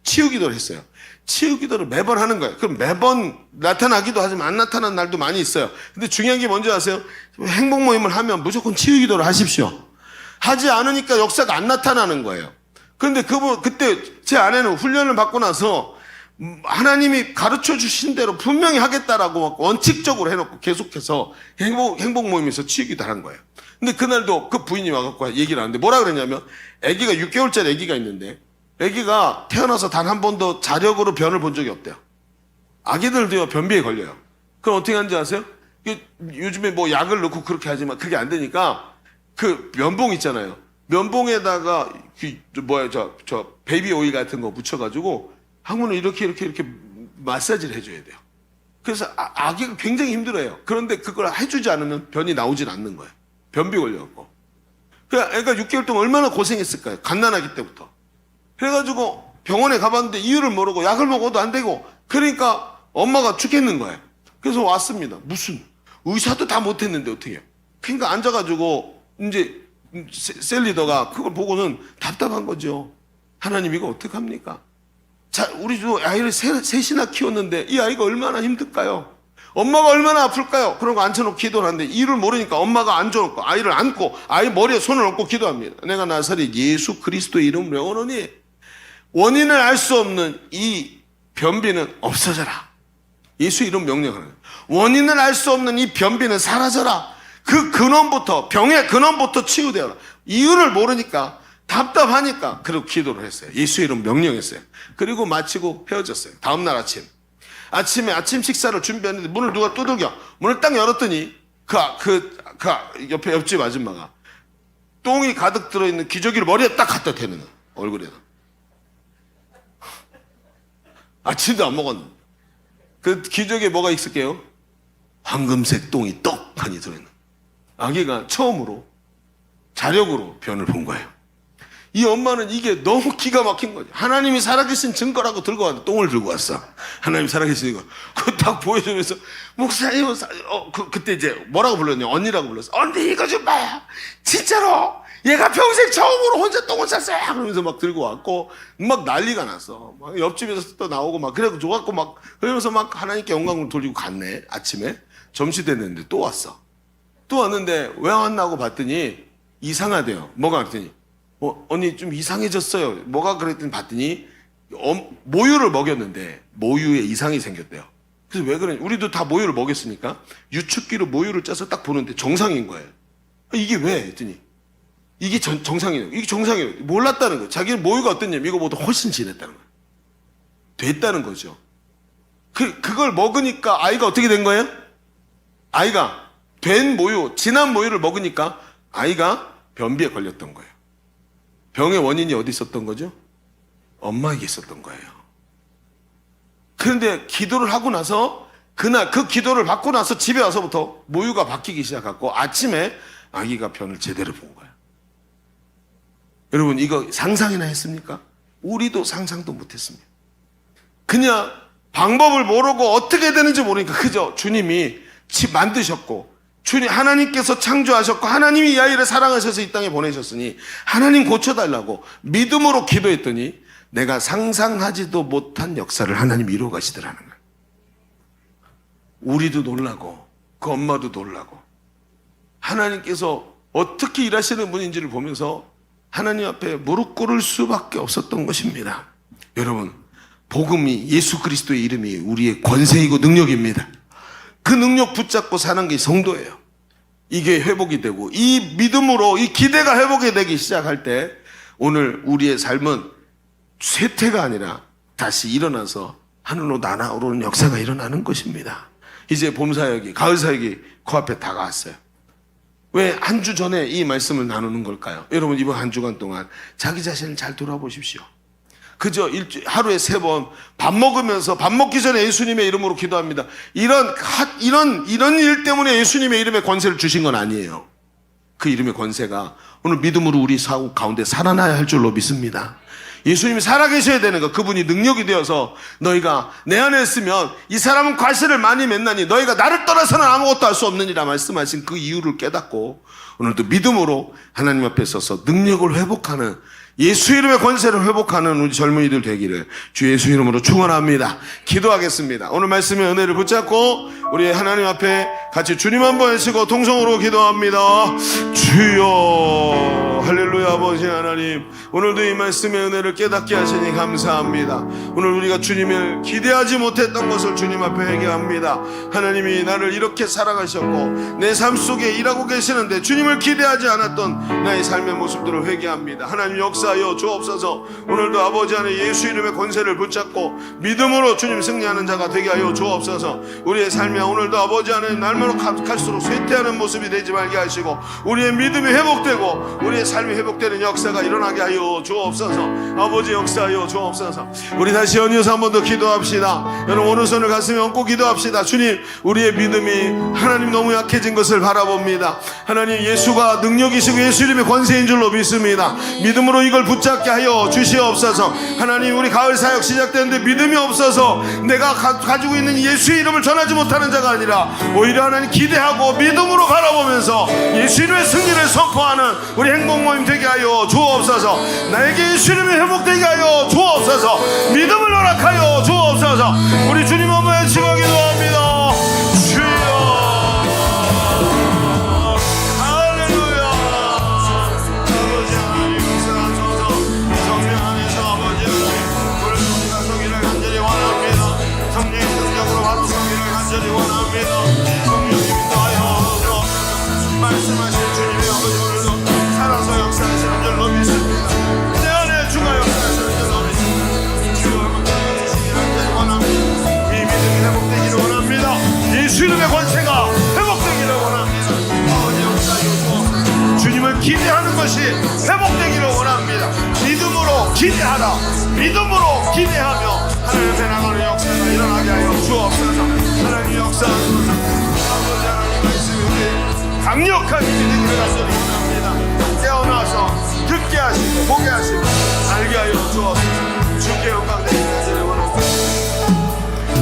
치유기도를 했어요. 치유기도를 매번 하는 거예요. 그럼 매번 나타나기도 하지만 안 나타나는 날도 많이 있어요. 근데 중요한 게 뭔지 아세요? 행복 모임을 하면 무조건 치유기도를 하십시오. 하지 않으니까 역사가 안 나타나는 거예요. 그런데 그때 제 아내는 훈련을 받고 나서 하나님이 가르쳐 주신 대로 분명히 하겠다라고 원칙적으로 해놓고 계속해서 행복 모임에서 치유기도 하는 거예요. 근데 그날도 그 부인이 와갖고 얘기를 하는데 뭐라 그랬냐면 아기가 6개월짜리 아기가 있는데 아기가 태어나서 단 한 번도 자력으로 변을 본 적이 없대요. 아기들도요 변비에 걸려요. 그럼 어떻게 하는지 아세요? 요즘에 뭐 약을 넣고 그렇게 하지만 그게 안 되니까 그 면봉 있잖아요. 면봉에다가 저 베이비 오일 같은 거 묻혀가지고 항문을 이렇게 마사지를 해줘야 돼요. 그래서 아기가 굉장히 힘들어요. 그런데 그걸 해주지 않으면 변이 나오질 않는 거예요. 변비 걸려갖고. 애가 6개월 동안 얼마나 고생했을까요? 갓난아기 때부터. 그래가지고 병원에 가봤는데 이유를 모르고 약을 먹어도 안 되고 그러니까 엄마가 죽겠는 거예요. 그래서 왔습니다. 무슨 의사도 다 못했는데 어떻게 해요? 그러니까 앉아가지고 이제 셀리더가 그걸 보고는 답답한 거죠. 하나님 이거 어떡합니까? 자, 우리도 아이를 셋이나 키웠는데 이 아이가 얼마나 힘들까요? 엄마가 얼마나 아플까요? 그런 거 앉혀놓고 기도를 하는데 이유를 모르니까 엄마가 앉아놓고 아이를 안고 아이 머리에 손을 얹고 기도합니다. 내가 나사렛 예수 그리스도의 이름으로 영원하니 원인을 알 수 없는 이 변비는 없어져라. 예수 이름 명령하는 거예요. 원인을 알 수 없는 이 변비는 사라져라. 그 근원부터 병의 근원부터 치유되어라. 이유를 모르니까 답답하니까 그리고 기도를 했어요. 예수 이름 명령했어요. 그리고 마치고 헤어졌어요. 다음날 아침에 아침 식사를 준비했는데 문을 누가 두들겨 문을 딱 열었더니 그 옆에 옆집 아줌마가 똥이 가득 들어있는 기저귀를 머리에 딱 갖다 대는 거야. 얼굴에다. 아침도 안 먹었는데. 그 기저귀에 뭐가 있을게요? 황금색 똥이 떡하니 들어있는. 아기가 처음으로 자력으로 변을 본 거예요. 이 엄마는 이게 너무 기가 막힌 거죠. 하나님이 살아계신 증거라고 들고 왔는데 똥을 들고 왔어. 하나님 살아계신 거. 그거 딱 보여주면서 목사님, 그때 이제 뭐라고 불렀냐? 언니라고 불렀어. 언니 이거 좀 봐요. 진짜로 얘가 평생 처음으로 혼자 똥을 쌌어요. 그러면서 막 들고 왔고 막 난리가 났어. 막 옆집에서 또 나오고 막 그래고 좋았고 막 그러면서 막 하나님께 영광을 돌리고 갔네. 아침에 점심 됐는데 또 왔어. 또 왔는데 왜 왔나고 봤더니 이상하대요. 뭐가 그랬더니 언니 좀 이상해졌어요. 뭐가 그랬더니 봤더니 모유를 먹였는데 모유에 이상이 생겼대요. 그래서 왜 그러냐? 우리도 다 모유를 먹였으니까 유축기로 모유를 짜서 딱 보는데 정상인 거예요. 이게 왜? 했더니 이게 정상이에요. 이게 정상이에요. 몰랐다는 거예요. 자기는 모유가 어땠냐면 이거보다 훨씬 진했다는 거예요. 됐다는 거죠. 그걸 먹으니까 아이가 어떻게 된 거예요? 아이가 된 모유, 진한 모유를 먹으니까 아이가 변비에 걸렸던 거예요. 병의 원인이 어디 있었던 거죠? 엄마에게 있었던 거예요. 그런데 기도를 하고 나서 그날 그 기도를 받고 나서 집에 와서부터 모유가 바뀌기 시작했고 아침에 아기가 변을 제대로 본 거예요. 여러분 이거 상상이나 했습니까? 우리도 상상도 못했습니다. 그냥 방법을 모르고 어떻게 되는지 모르니까 그저 주님이 만드셨고 주님 하나님께서 창조하셨고 하나님이 이 아이를 사랑하셔서 이 땅에 보내셨으니 하나님 고쳐달라고 믿음으로 기도했더니 내가 상상하지도 못한 역사를 하나님이 이루어 가시더라는 거예요. 우리도 놀라고 그 엄마도 놀라고 하나님께서 어떻게 일하시는 분인지를 보면서 하나님 앞에 무릎 꿇을 수밖에 없었던 것입니다. 여러분 복음이 예수 그리스도의 이름이 우리의 권세이고 능력입니다. 그 능력 붙잡고 사는 게 성도예요. 이게 회복이 되고 이 믿음으로 이 기대가 회복이 되기 시작할 때 오늘 우리의 삶은 쇠퇴가 아니라 다시 일어나서 하늘로 날아오르는 역사가 일어나는 것입니다. 이제 봄사역이 가을사역이 코앞에 다가왔어요. 왜 한 주 전에 이 말씀을 나누는 걸까요? 여러분 이번 한 주간 동안 자기 자신을 잘 돌아보십시오. 그저 하루에 3번 밥 먹으면서 밥 먹기 전에 예수님의 이름으로 기도합니다. 이런 일 때문에 예수님의 이름의 권세를 주신 건 아니에요. 그 이름의 권세가 오늘 믿음으로 우리 사고 가운데 살아나야 할 줄로 믿습니다. 예수님이 살아계셔야 되는 거. 그분이 능력이 되어서 너희가 내 안에 있으면 이 사람은 과실을 많이 맺나니 너희가 나를 떠나서는 아무것도 할 수 없느니라 말씀하신 그 이유를 깨닫고 오늘도 믿음으로 하나님 앞에 서서 능력을 회복하는 예수 이름의 권세를 회복하는 우리 젊은이들 되기를 주 예수 이름으로 축원합니다. 기도하겠습니다. 오늘 말씀의 은혜를 붙잡고 우리 하나님 앞에 같이 주님 한번 외치고 통성으로 기도합니다. 주여 할렐루야. 아버지 하나님 오늘도 이 말씀의 은혜를 깨닫게 하시니 감사합니다. 오늘 우리가 주님을 기대하지 못했던 것을 주님 앞에 회개합니다. 하나님이 나를 이렇게 사랑하셨고 내 삶 속에 일하고 계시는데 주님을 기대하지 않았던 나의 삶의 모습들을 회개합니다. 하나님 역사하여 주옵소서. 오늘도 아버지 안에 예수 이름의 권세를 붙잡고 믿음으로 주님 승리하는 자가 되게 하여 주옵소서. 우리의 삶이 오늘도 아버지 안에 날마다 갈수록 쇠퇴하는 모습이 되지 말게 하시고 우리의 믿음이 회복되고 우리의 삶이 회복되는 역사가 일어나게 하여 주옵소서. 아버지 역사하여 주옵소서. 우리 다시 연이어서 한 번 더 기도합시다. 여러분 오른손을 가슴에 얹고 기도합시다. 주님 우리의 믿음이 하나님 너무 약해진 것을 바라봅니다. 하나님 예수가 능력이시고 예수 이름의 권세인 줄로 믿습니다. 믿음으로 이걸 붙잡게 하여 주시옵소서. 하나님 우리 가을 사역 시작되는데 믿음이 없어서 내가 가지고 있는 예수의 이름을 전하지 못하는 자가 아니라 오히려 하나님 기대하고 믿음으로 바라보면서 예수 이름의 승리를 선포하는 우리 행복 모임 되게 하여 주옵소서. 나에게 예수 이름이 회복되게 하여 주옵소서. 믿음을 허락하여 주옵소서. 우리 주님 한번 외치고 기도합니다. 주여 할렐루야. 아버지 하나님 역사하소서. 성령 안에서 아버지 하나님 오늘 우리가 서기를 간절히 원합니다. 성령의 능력으로 바로 서기를 간절히 원합니다. 성령님 인도하여 주옵소서. 말씀하신 주님의 아버지 오늘도 살아서 역사하시는 줄로 믿습니다. 내 안에 주가 역사하시는 줄로 믿습니다. 주여 한번 나아가시기를 간절히 원합니다. 이 믿음이 회복되기를 기대하라. 믿음으로 기대하며 하나님 앞에 나가는 역사가 일어나게 하여 주옵소서. 하나님 역사하소서. 아버지 하나님 말씀이 강력한 힘이 되기를 간절히 원합니다. 깨어나서 듣게 하시고 보게 하시고 알게 하여 주옵소서. 주께 영광 되기를 간절히 원합니다.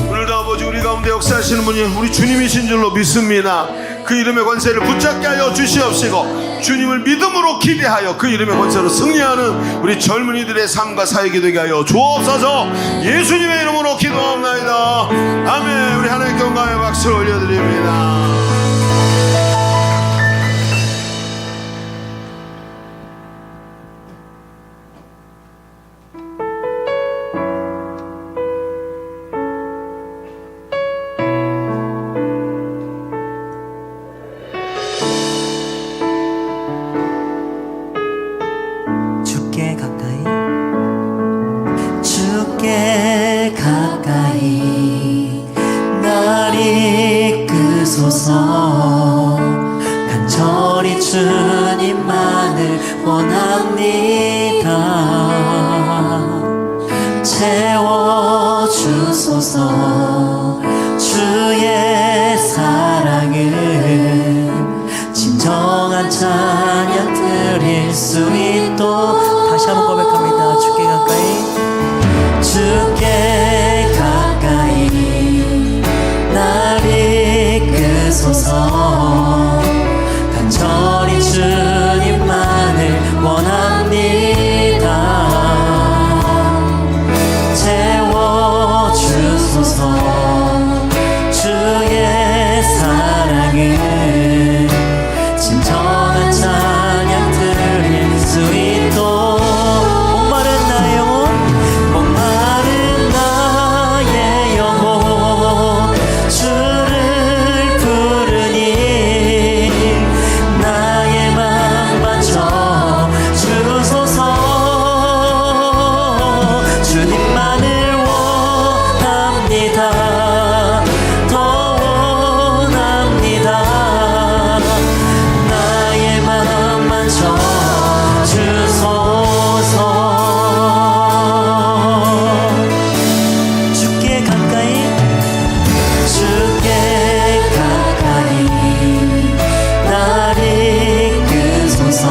오늘도 아버지 우리 가운데 역사하시는 분이 우리 주님이신 줄로 믿습니다. 그 이름의 권세를 붙잡게 하여 주시옵시고 주님을 믿음으로 기대하여 그 이름의 권세로 승리하는 우리 젊은이들의 삶과 사역이 되게 하여 주옵소서. 예수님의 이름으로 기도합니다. 아멘. 우리 하나님께 영광의 박수를 올려드립니다. 주께 가까이 주께 가까이 날 이끄소서. 간절히 주님만을 원합니다. 채워주소서. 주의 사랑을 진정한 찬양 드릴 수 있도록 다시 한번 고백합니다. 주께 가까이 주께 가까이 날 이끄소서. 간절히 주님만을 원합니다. 채워주소서. 주의 사랑을 진정한 찬양 드릴 수 있도록 목마른 나의 영혼 목마른 나의 영혼 주를 부르니 나의 맘 바쳐 주소서. 주님만을 원합니다. 더 원합니다. 나의 맘만 쳐주소서. 주께 가까이 주께 가까이 날 이끄소서.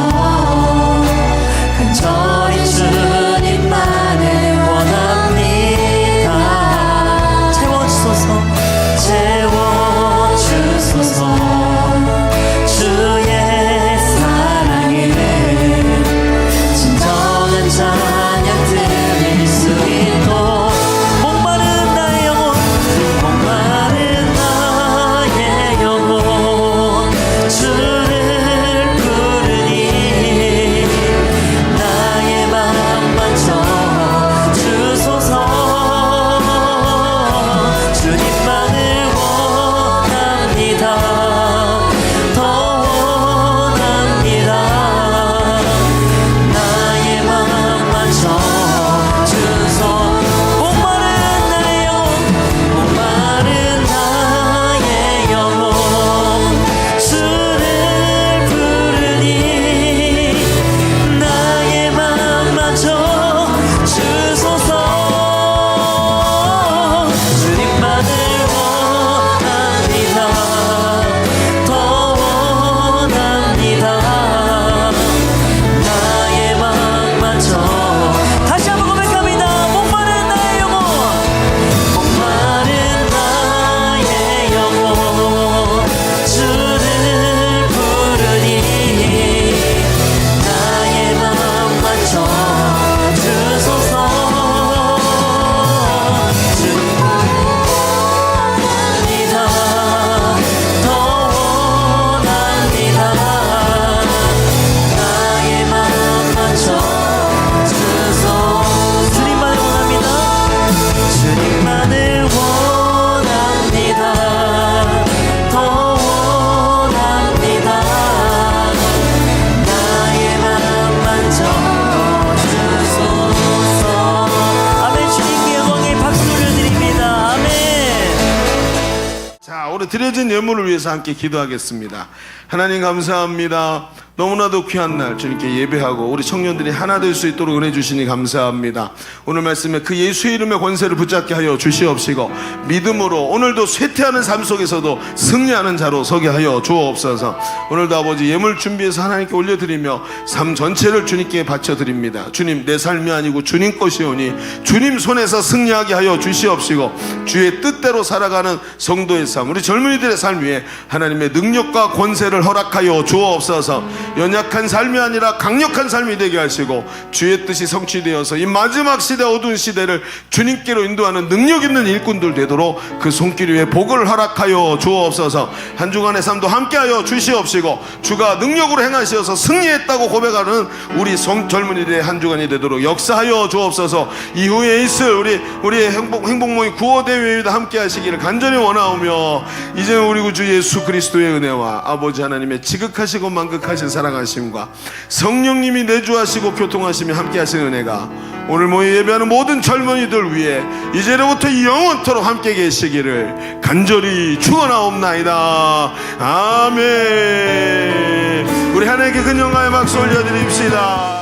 간절히 주님만을 원합니다. 채워주소서. 채워주소서. 주의 사랑을 진정한 찬양 드릴 수 있도록 목마른 나의 영혼 목마른 나의 영혼 주를 부르니 나의 맘만 쳐주소서. 주님만을 원합니다. 더 원합니다. 나의 맘만 쳐주소서. 목마른 나의 영혼 목마른 나의 영혼 주를 부르니 나의 맘만 쳐주소서. 주님만을 원합니다. 더 원합니다. 나의 맘만 쳐 다시 한번 고백합니다. 목마른 나의 영혼 목마른 나의 영혼 주를 부르니 나의 맘만 쳐주소서. 주님만을 원합니다. 더 원합니다. 나의 맘만 쳐주소서. 주님만을 원합니다. 주님만을 원합니다. 더 원합니다. 나의 맘만 쳐주소서. 아멘. 주님께 영광의 박수 올려드립니다. 아멘. 자, 오늘 드려진 예물을 위해서 함께 기도하겠습니다. 하나님 감사합니다. 너무나도 귀한 날 주님께 예배하고 우리 청년들이 하나 될 수 있도록 은혜 주시니 감사합니다. 오늘 말씀에 그 예수의 이름의 권세를 붙잡게 하여 주시옵시고 믿음으로 오늘도 쇠퇴하는 삶 속에서도 승리하는 자로 서게 하여 주옵소서. 오늘도 아버지 예물 준비해서 하나님께 올려드리며 삶 전체를 주님께 바쳐드립니다. 주님, 내 삶이 아니고 주님 것이오니 주님 손에서 승리하게 하여 주시옵시고 주의 뜻대로 살아가는 성도의 삶, 우리 젊은이들의 삶 위에 하나님의 능력과 권세를 허락하여 주옵소서. 연약한 삶이 아니라 강력한 삶이 되게 하시고 주의 뜻이 성취되어서 이 마지막 시대, 어두운 시대를 주님께로 인도하는 능력 있는 일꾼들 되도록 그 손길 위에 복을 허락하여 주옵소서. 한 주간의 삶도 함께하여 주시옵시고 주가 능력으로 행하시어서 승리했다고 고백하는 우리 젊은이들의 한 주간이 되도록 역사하여 주옵소서. 이후에 있을 우리의 행복모임 구호대회에도 함께하시기를 간절히 원하오며 이제 우리 구주 예수 그리스도의 은혜와 아버지 하나님의 지극하시고 만극하신 사랑하심과 성령님이 내주하시고 교통하시며 함께하시는 은혜가 오늘 모여 예배하는 모든 젊은이들 위해 이제로부터 영원토록 함께 계시기를 간절히 축원하옵나이다. 아멘. 우리 하나님께 근영하여 박수 올려드립시다.